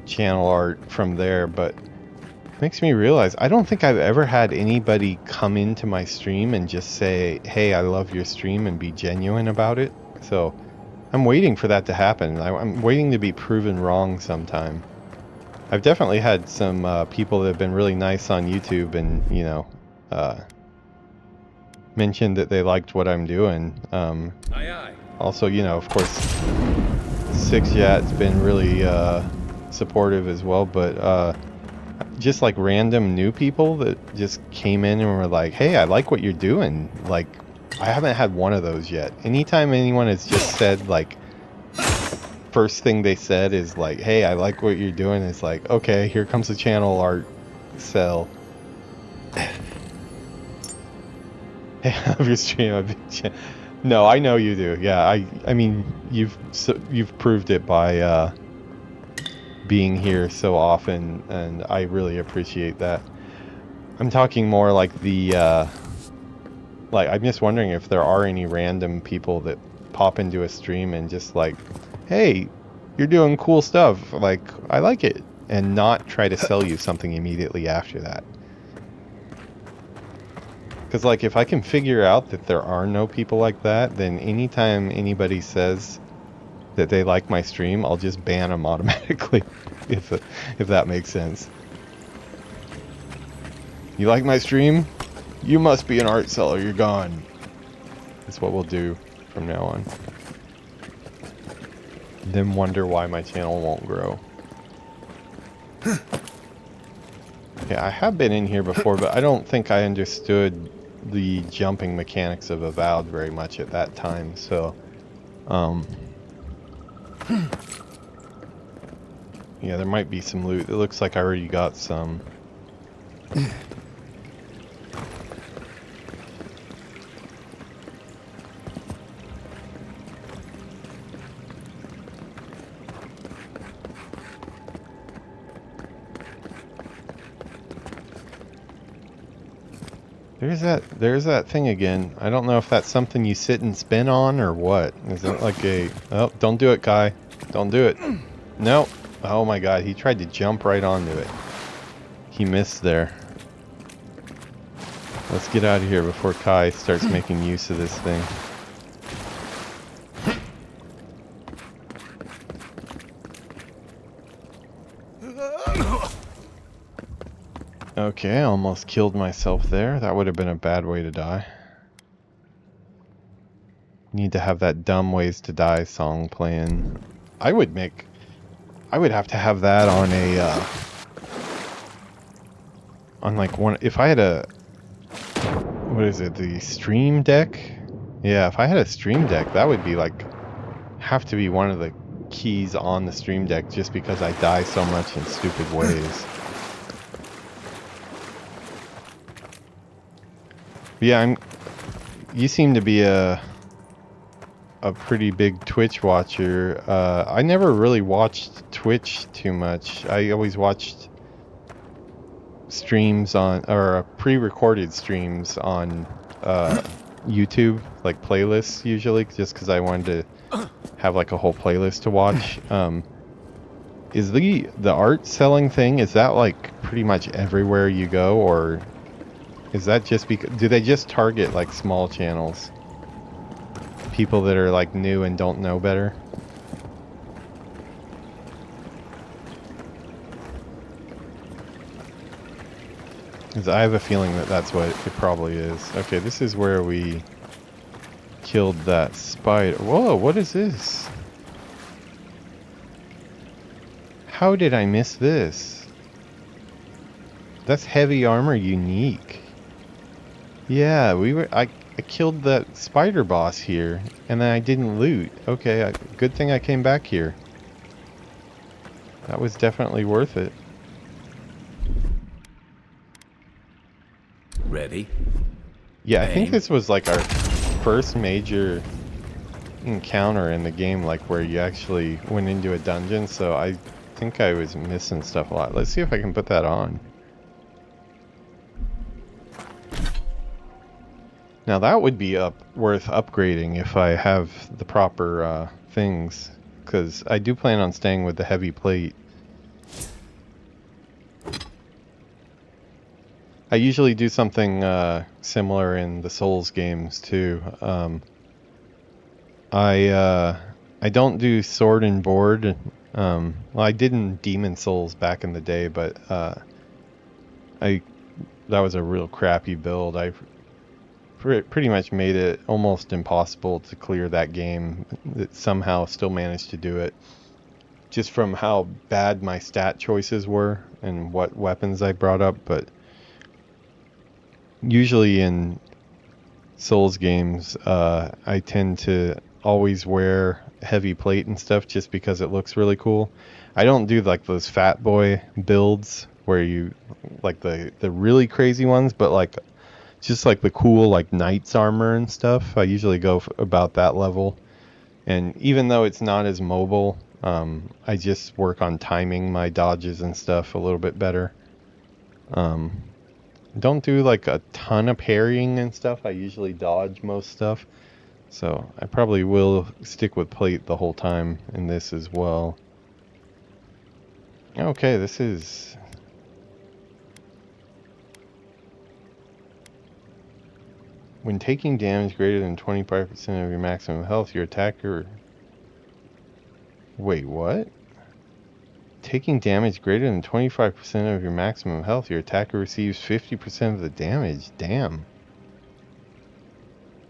channel art from there. But it makes me realize, I don't think I've ever had anybody come into my stream and just say, hey, I love your stream and be genuine about it. So I'm waiting for that to happen. I'm waiting to be proven wrong sometime. I've definitely had some people that have been really nice on YouTube and, you know, mentioned that they liked what I'm doing. Aye, aye. Also, you know, of course, Sixyat's been really supportive as well, but just like random new people that just came in and were like, hey, I like what you're doing. Like, I haven't had one of those yet. Anytime anyone has just said, like, first thing they said is like, hey, I like what you're doing, it's like, okay, here comes the channel art sell. Hey, I love your stream. No, I know you do. Yeah, I mean, you've proved it by being here so often, and I really appreciate that. I'm talking more like the like, I'm just wondering if there are any random people that pop into a stream and just like, hey, you're doing cool stuff, like, I like it, and not try to sell you something immediately after that. Because, like, if I can figure out that there are no people like that, then anytime anybody says that they like my stream, I'll just ban them automatically, if that makes sense. You like my stream? You must be an art seller, you're gone. That's what we'll do from now on. Then wonder why my channel won't grow. Yeah, I have been in here before, but I don't think I understood the jumping mechanics of Avowed very much at that time, so... yeah, there might be some loot. It looks like I already got some. There's that thing again. I don't know if that's something you sit and spin on or what. Is it like a... Oh, don't do it, Kai. Don't do it. Nope. Oh my god, he tried to jump right onto it. He missed there. Let's get out of here before Kai starts making use of this thing. Okay, I almost killed myself there. That would have been a bad way to die. Need to have that Dumb Ways to Die song playing. I would have to have that on a, on like one, if I had a, what is it, the Stream Deck? Yeah, if I had a Stream Deck, that would be like, have to be one of the keys on the Stream Deck just because I die so much in stupid ways. Yeah, you seem to be a pretty big Twitch watcher. I never really watched Twitch too much. I always watched streams on, or pre-recorded streams on YouTube, like playlists usually, just because I wanted to have like a whole playlist to watch. Is the art selling thing, is that like pretty much everywhere you go, or is that just because, do they just target like small channels? People that are like new and don't know better? Because I have a feeling that that's what it probably is. Okay, this is where we killed that spider. Whoa, what is this? How did I miss this? That's heavy armor unique. Yeah, I killed that spider boss here, and then I didn't loot. Okay, good thing I came back here. That was definitely worth it. Ready? Yeah, I think Aim. this was like our first major encounter in the game, like where you actually went into a dungeon, so I think I was missing stuff a lot. Let's see if I can put that on. Now that would be worth upgrading if I have the proper things, because I do plan on staying with the heavy plate. I usually do something similar in the Souls games too. I don't do sword and board. Well, I did in Demon Souls back in the day, but that was a real crappy build. I pretty much made it almost impossible to clear that game. It somehow still managed to do it, just from how bad my stat choices were and what weapons I brought up. But usually in Souls games, I tend to always wear heavy plate and stuff just because it looks really cool. I don't do like those fat boy builds where you like the really crazy ones, but like just like the cool like knight's armor and stuff. I usually go about that level, and even though it's not as mobile, I just work on timing my dodges and stuff a little bit better. Don't do like a ton of parrying and stuff. I usually dodge most stuff, so I probably will stick with plate the whole time in this as well. Okay, this is... When taking damage greater than 25% of your maximum health, your attacker... Wait, what? Taking damage greater than 25% of your maximum health, your attacker receives 50% of the damage. Damn.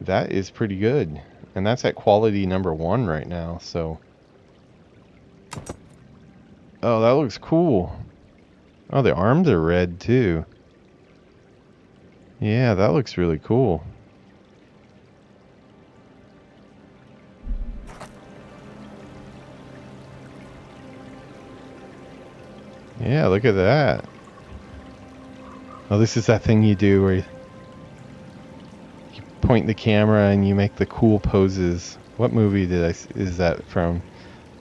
That is pretty good. And that's at quality number 1 right now, so... Oh, that looks cool. Oh, the arms are red too. Yeah, that looks really cool. Yeah, look at that. Oh, this is that thing you do where you point the camera and you make the cool poses. What movie is that from?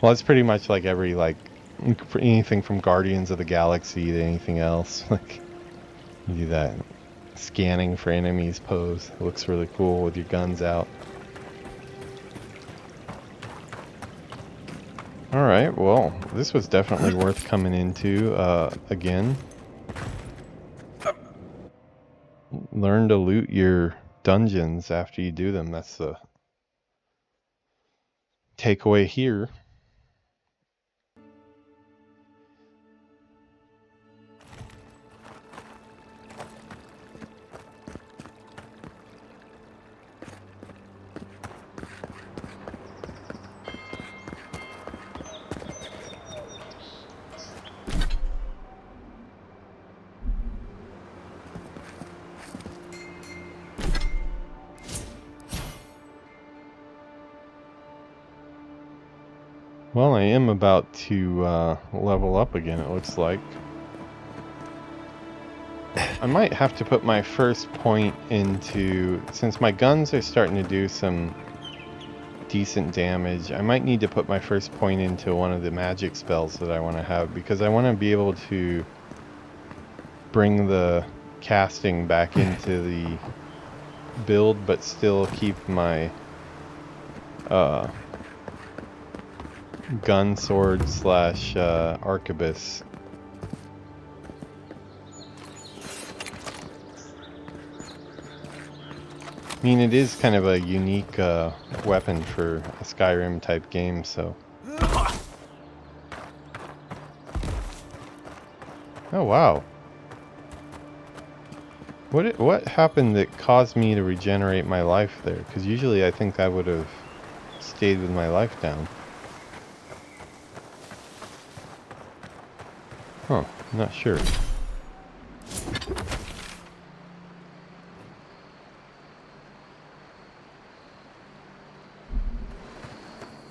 Well, it's pretty much like every, like, for anything from Guardians of the Galaxy to anything else. Like, you do that scanning for enemies pose. It looks really cool with your guns out. Alright, well, this was definitely worth coming into again. Learn to loot your dungeons after you do them. That's the takeaway here. Well, I am about to level up again, it looks like. I might have to put my first point into... Since my guns are starting to do some decent damage, I might need to put my first point into one of the magic spells that I want to have, because I want to be able to bring the casting back into the build, but still keep my gun sword slash arquebus. I mean, it is kind of a unique weapon for a Skyrim type game, so. Oh wow. What happened that caused me to regenerate my life there? Because usually I think I would have stayed with my life down. Huh, not sure.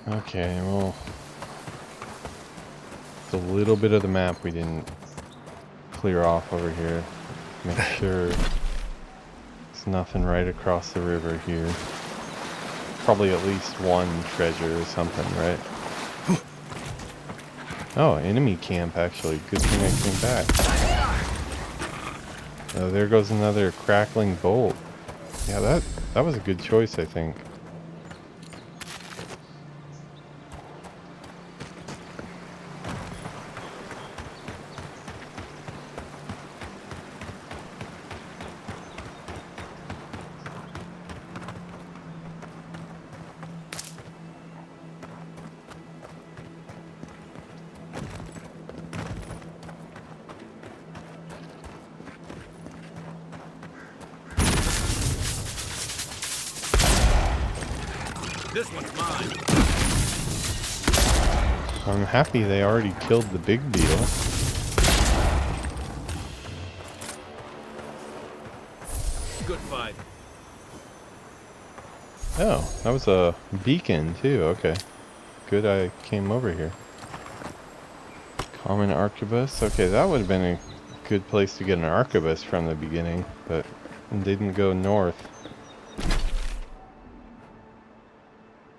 Okay, well, it's a little bit of the map we didn't clear off over here. Make sure there's nothing right across the river here. Probably at least one treasure or something, right? Oh, enemy camp, actually. Good thing I came back. Oh, there goes another crackling bolt. Yeah, that was a good choice, I think. This one's mine. I'm happy they already killed the big beetle. Good fight. Oh, that was a beacon too, okay. Good I came over here. Common arquebus. Okay, that would have been a good place to get an arquebus from the beginning, but didn't go north.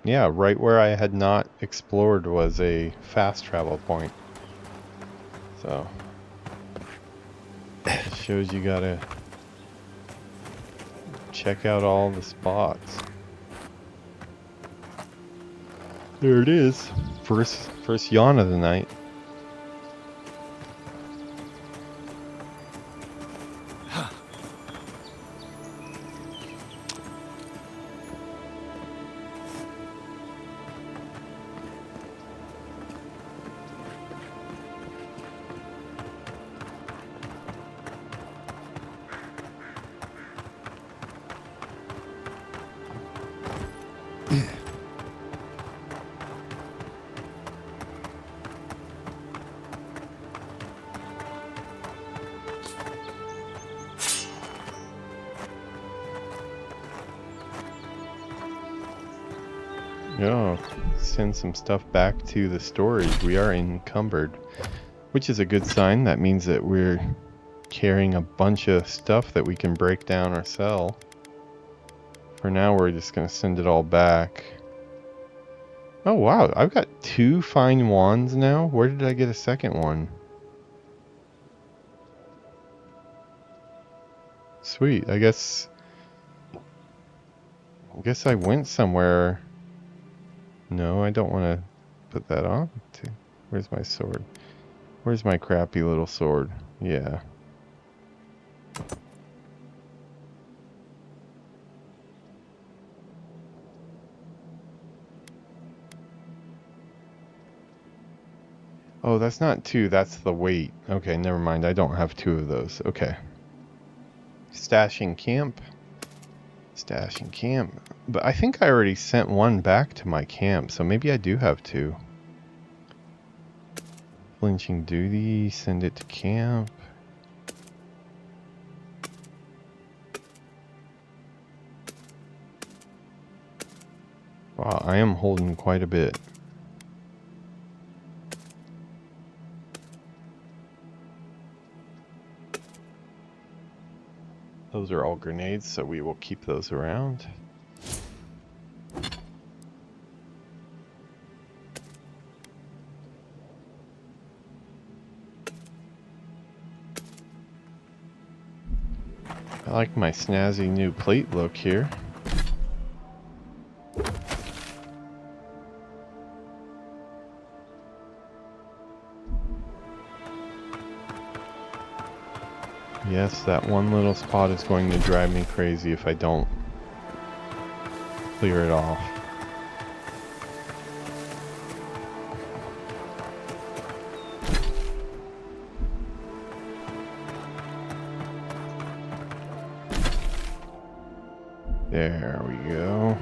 Yeah, right where I had not explored was a fast travel point. So, it shows you gotta check out all the spots. There it is. First yawn of the night. Oh, send some stuff back to the storage. We are encumbered, which is a good sign. That means that we're carrying a bunch of stuff that we can break down or sell. For now, we're just going to send it all back. Oh wow, I've got 2 fine wands now. Where did I get a second one? Sweet, I guess I went somewhere. No, I don't want to put that on. Where's my sword? Where's my crappy little sword? Yeah. Oh, that's not 2, that's the weight. Okay, never mind. I don't have 2 of those. Okay. Stashing camp. Stashing camp. But I think I already sent 1 back to my camp, so maybe I do have 2. Flinching duty, send it to camp. Wow, I am holding quite a bit. Those are all grenades, so we will keep those around. I like my snazzy new plate look here. Yes, that one little spot is going to drive me crazy if I don't clear it off. There we go.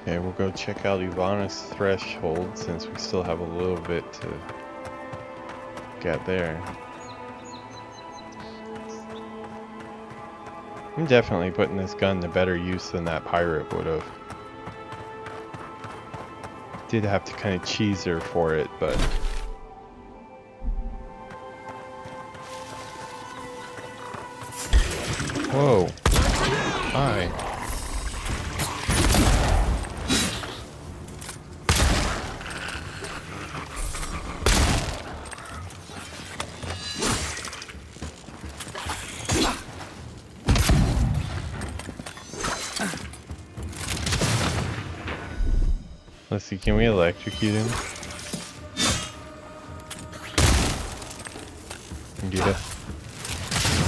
Okay, we'll go check out Ivana's threshold since we still have a little bit to get there. I'm definitely putting this gun to better use than that pirate would have. Did have to kind of cheese her for it, but... Whoa. Hi. Let's see, can we electrocute him? Get us.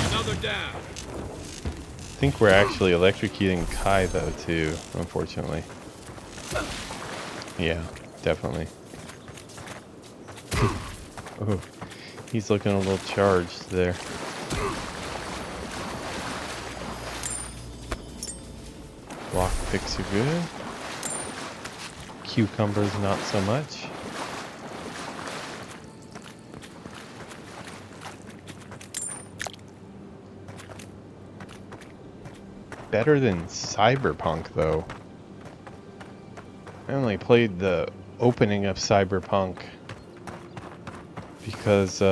Another down. I think we're actually electrocuting Kai though too, unfortunately. Yeah, definitely. Oh, he's looking a little charged there. Block picks are good. Cucumbers not so much. Better than Cyberpunk though. I only played the opening of Cyberpunk because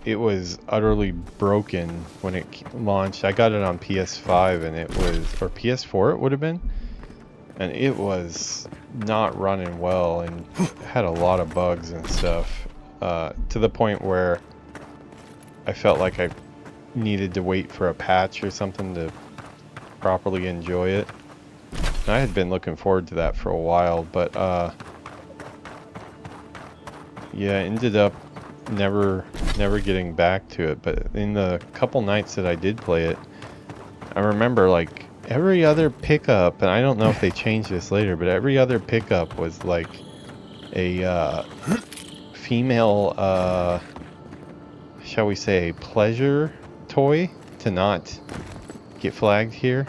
it was utterly broken when it launched. I got it on PS5 and it was, or PS4 it would have been, and it was not running well and had a lot of bugs and stuff, to the point where I felt like I needed to wait for a patch or something to properly enjoy it. And I had been looking forward to that for a while, but yeah, ended up never getting back to it. But in the couple nights that I did play it, I remember like every other pickup, and I don't know if they changed this later, but every other pickup was like a female, shall we say, pleasure toy to not get flagged here.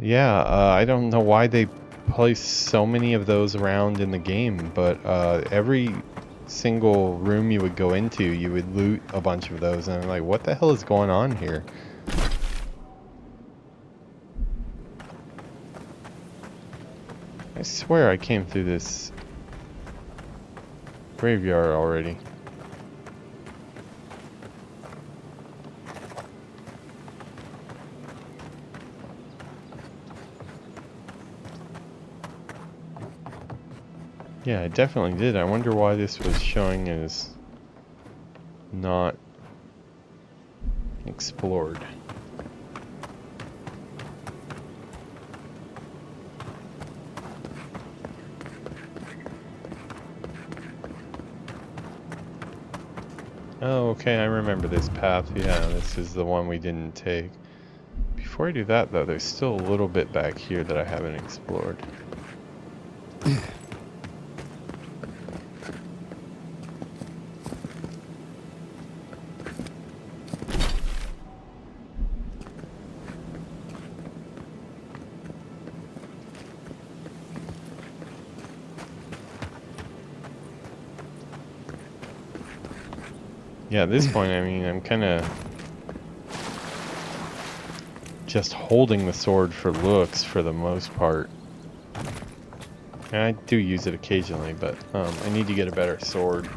Yeah, I don't know why they place so many of those around in the game, but every single room you would go into, you would loot a bunch of those, and I'm like, what the hell is going on here? I swear I came through this graveyard already. Yeah, I definitely did. I wonder why this was showing as not explored. Oh, okay, I remember this path. Yeah, this is the one we didn't take. Before I do that, though, there's still a little bit back here that I haven't explored. Yeah, at this point, I mean, I'm kind of just holding the sword for looks for the most part. And I do use it occasionally, but I need to get a better sword.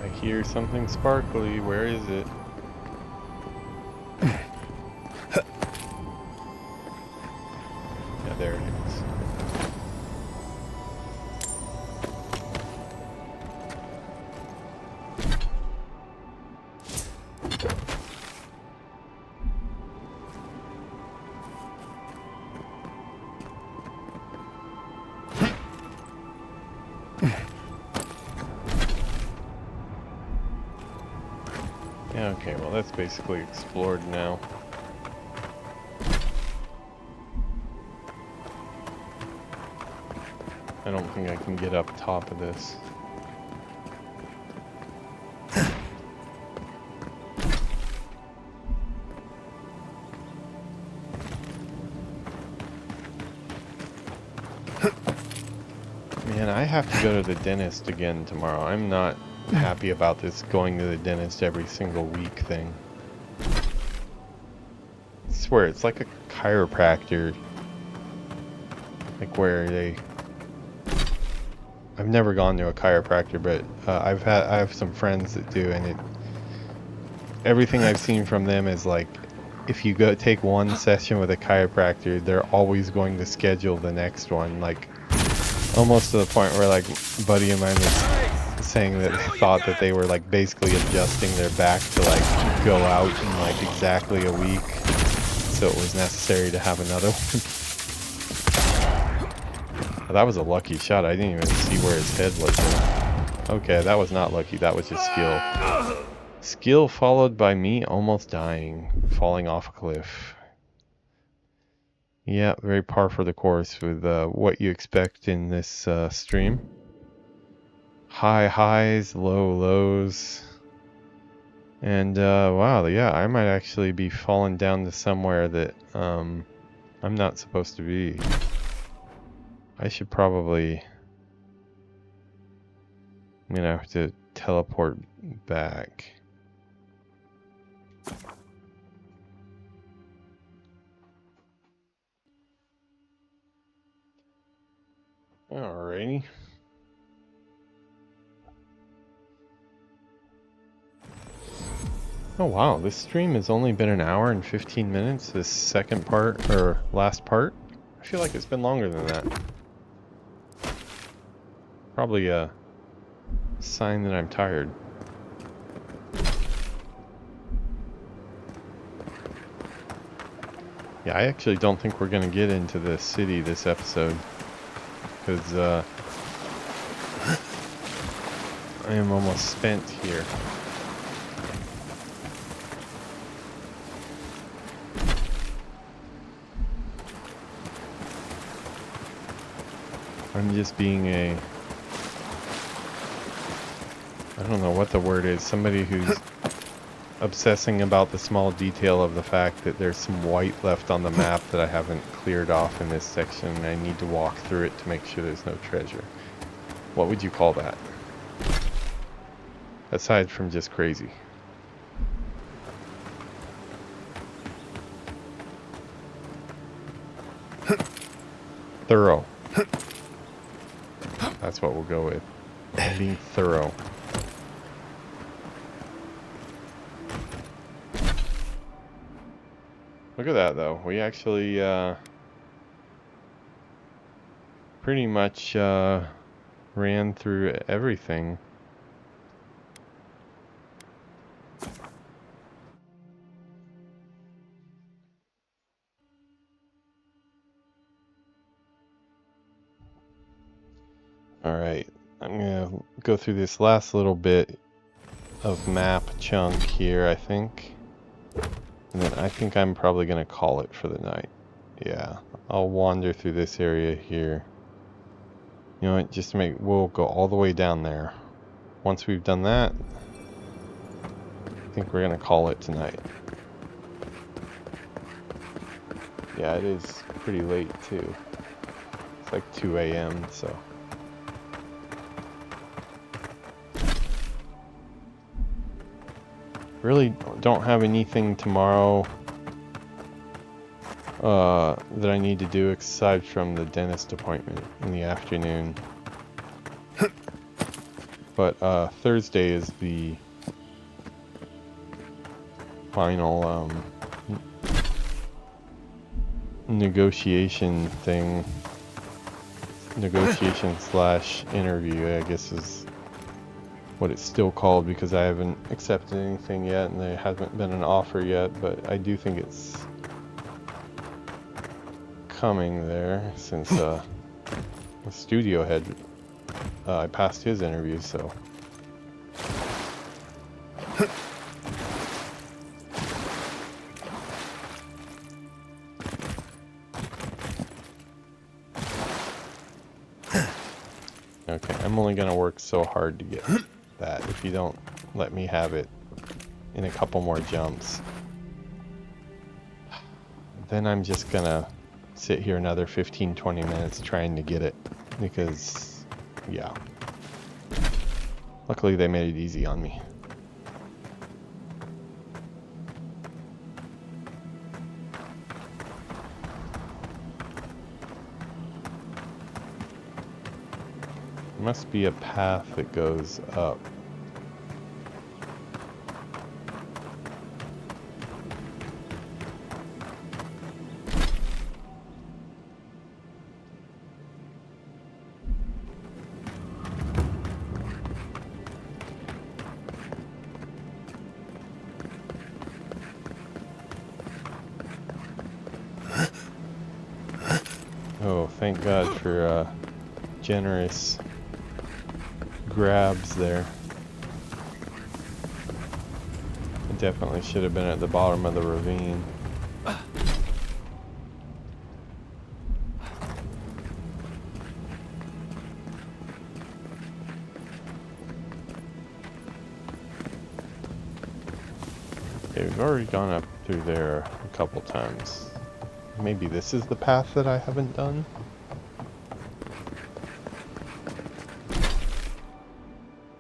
I hear something sparkly. Where is it? Yeah, there it is. Yeah, okay, well that's basically explored now. I don't think I can get up top of this. Man, I have to go to the dentist again tomorrow. I'm not happy about this going to the dentist every single week thing. I swear, it's like a chiropractor. Like where they... I've never gone to a chiropractor, but I have some friends that do, and everything I've seen from them is like, if you go take one session with a chiropractor, they're always going to schedule the next one, like almost to the point where like a buddy of mine was saying that they thought that they were like basically adjusting their back to like go out in like exactly a week, so it was necessary to have another one. That was a lucky shot. I didn't even see where his head was. Okay, that was not lucky. That was just skill. Skill followed by me almost dying, falling off a cliff. Yeah, very par for the course with what you expect in this stream. High highs, low lows. And wow, yeah, I might actually be falling down to somewhere that I'm not supposed to be. I should probably... I'm gonna have to teleport back. Alrighty. Oh wow, this stream has only been an hour and 15 minutes, this second part, or last part. I feel like it's been longer than that. Probably a sign that I'm tired. Yeah, I actually don't think we're gonna get into the city this episode, because I am almost spent here. I'm just being a... I don't know what the word is. Somebody who's obsessing about the small detail of the fact that there's some white left on the map that I haven't cleared off in this section, and I need to walk through it to make sure there's no treasure. What would you call that? Aside from just crazy. Thorough. That's what we'll go with. Being thorough. Look at that, though. We actually pretty much ran through everything. Alright, I'm gonna go through this last little bit of map chunk here, I think. And then I think I'm probably gonna call it for the night. Yeah, I'll wander through this area here. You know what, just to we'll go all the way down there. Once we've done that, I think we're gonna call it tonight. Yeah, it is pretty late too. It's like 2 a.m. so. Really don't have anything tomorrow that I need to do aside from the dentist appointment in the afternoon. But Thursday is the final negotiation thing. Negotiation / interview, I guess, is what it's still called, because I haven't accepted anything yet and there hasn't been an offer yet, but I do think it's coming there since the studio head, I passed his interview, so. Okay, I'm only gonna work so hard to get that if you don't let me have it in a couple more jumps. Then I'm just gonna sit here another 15-20 minutes trying to get it, because yeah, luckily they made it easy on me. Must be a path that goes up. Oh, thank God for generous grabs there. It definitely should have been at the bottom of the ravine. Okay, we've already gone up through there a couple times. Maybe this is the path that I haven't done?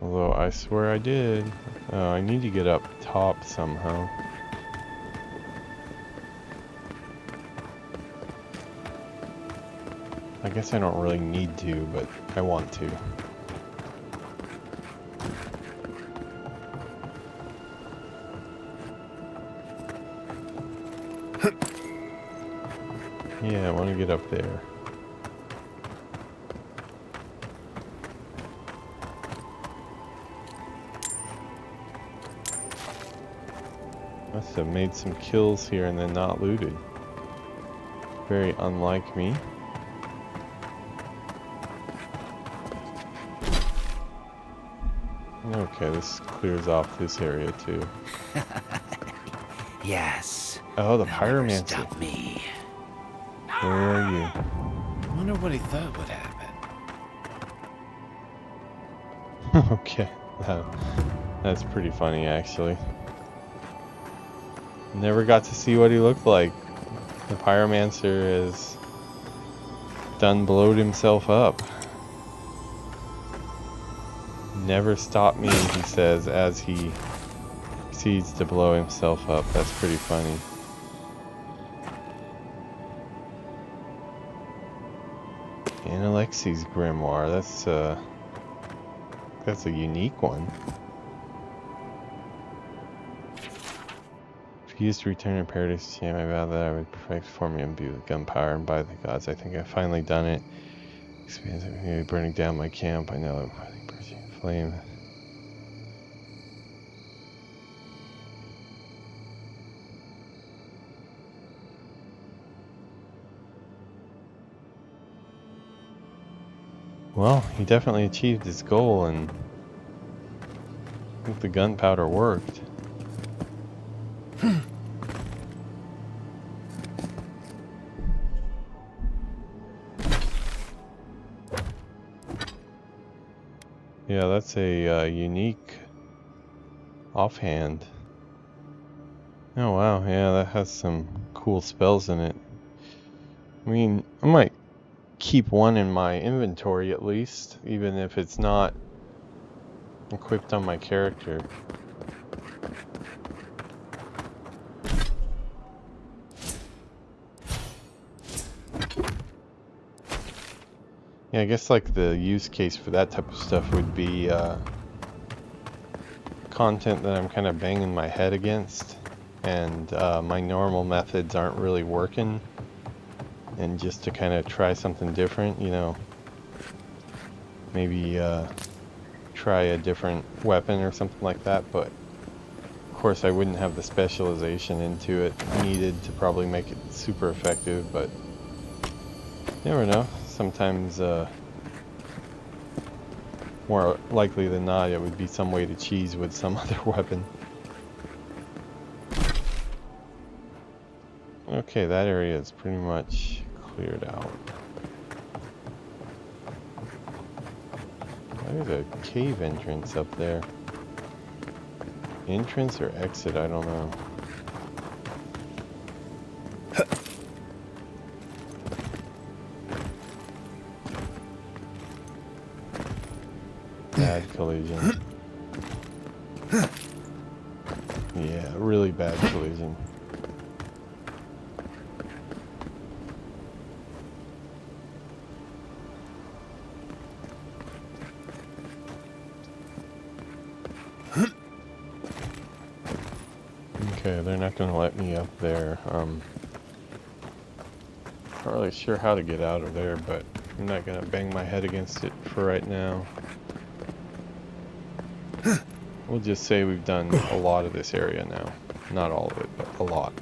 Although I swear I did. I need to get up top somehow. I guess I don't really need to, but I want to. Yeah, I want to get up there. Must have made some kills here and then not looted. Very unlike me. Okay, this clears off this area too. Yes. Oh, the They'll never pyromancer. stop me. Where are you? Wonder what he thought would happen. Okay, that's pretty funny actually. Never got to see what he looked like. The pyromancer is done blowed himself up. Never stop me, he says as he proceeds to blow himself up. That's pretty funny. And Alexi's grimoire. That's a unique one. If you used to return in Paradise Jam, I vowed that I would perfect for me and be with gunpowder, and by the gods, I think I've finally done it. Experience of burning down my camp. I know I'm finally bursting in flame. Well, he definitely achieved his goal, and I think the gunpowder worked. Yeah, that's a unique offhand. Oh wow, yeah, that has some cool spells in it. I mean, I might keep one in my inventory at least, even if it's not equipped on my character. Yeah, I guess like the use case for that type of stuff would be content that I'm kind of banging my head against, and my normal methods aren't really working, and just to kind of try something different, you know, maybe try a different weapon or something like that. But of course I wouldn't have the specialization into it needed to probably make it super effective, but you never know. Sometimes more likely than not it would be some way to cheese with some other weapon. Okay, that area is pretty much cleared out. There's a cave entrance up there. Entrance or exit, I don't know. Bad collision. Yeah, really bad collision. Okay, they're not gonna let me up there. Not really sure how to get out of there, but I'm not gonna bang my head against it for right now. We'll just say we've done a lot of this area now. Not all of it, but a lot.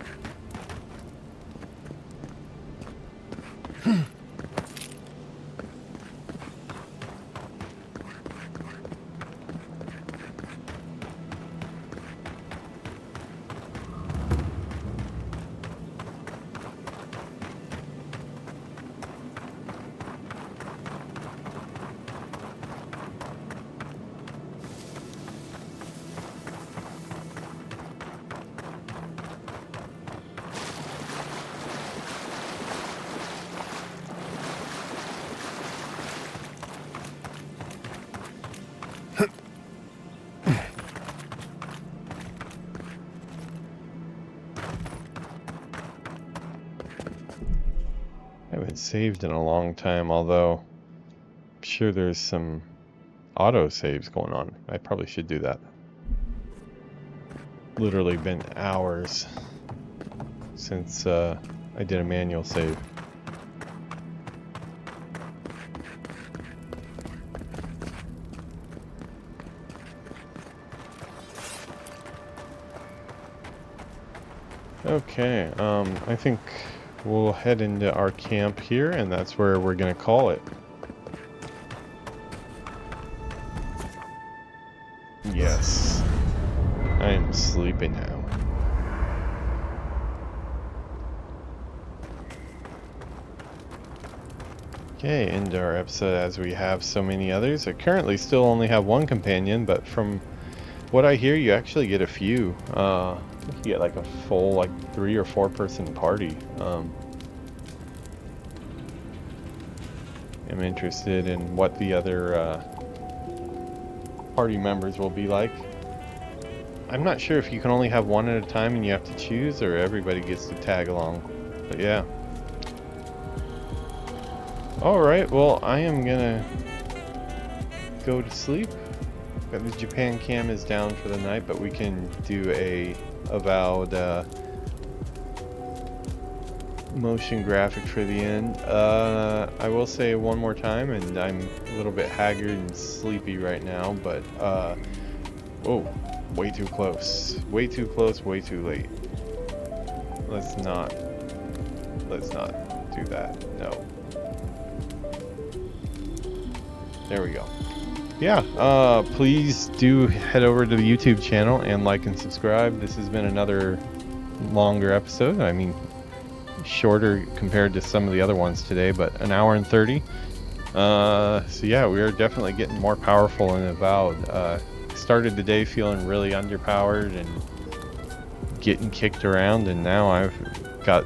I haven't saved in a long time, although I'm sure there's some auto saves going on. I probably should do that. Literally been hours since I did a manual save. Okay, I think we'll head into our camp here, and that's where we're gonna call it. Yes, I am sleeping now. Okay, end our episode as we have so many others. I currently still only have one companion, but from what I hear, you actually get a few. You get like a full, like 3 or 4 person party. I'm interested in what the other party members will be like. I'm not sure if you can only have one at a time and you have to choose, or everybody gets to tag along. But yeah. Alright, well, I am gonna go to sleep. The Japan cam is down for the night, but we can do a Avowed motion graphic for the end. I will say one more time, and I'm a little bit haggard and sleepy right now, but oh, way too close, way too close, way too late. Let's not do that. No. There we go. Yeah, please do head over to the YouTube channel and like and subscribe. This has been another longer episode. I mean, shorter compared to some of the other ones today, but an hour and 30. So yeah, we are definitely getting more powerful in Avowed. Started the day feeling really underpowered and getting kicked around, and now I've got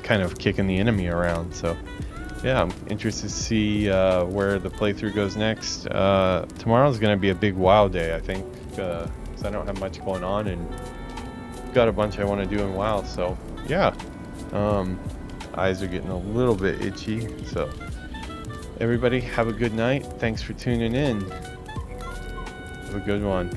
kind of kicking the enemy around. So yeah, I'm interested to see where the playthrough goes next. Tomorrow's going to be a big WoW day, I think, because I don't have much going on and got a bunch I want to do in WoW. So yeah, eyes are getting a little bit itchy. So everybody have a good night. Thanks for tuning in. Have a good one.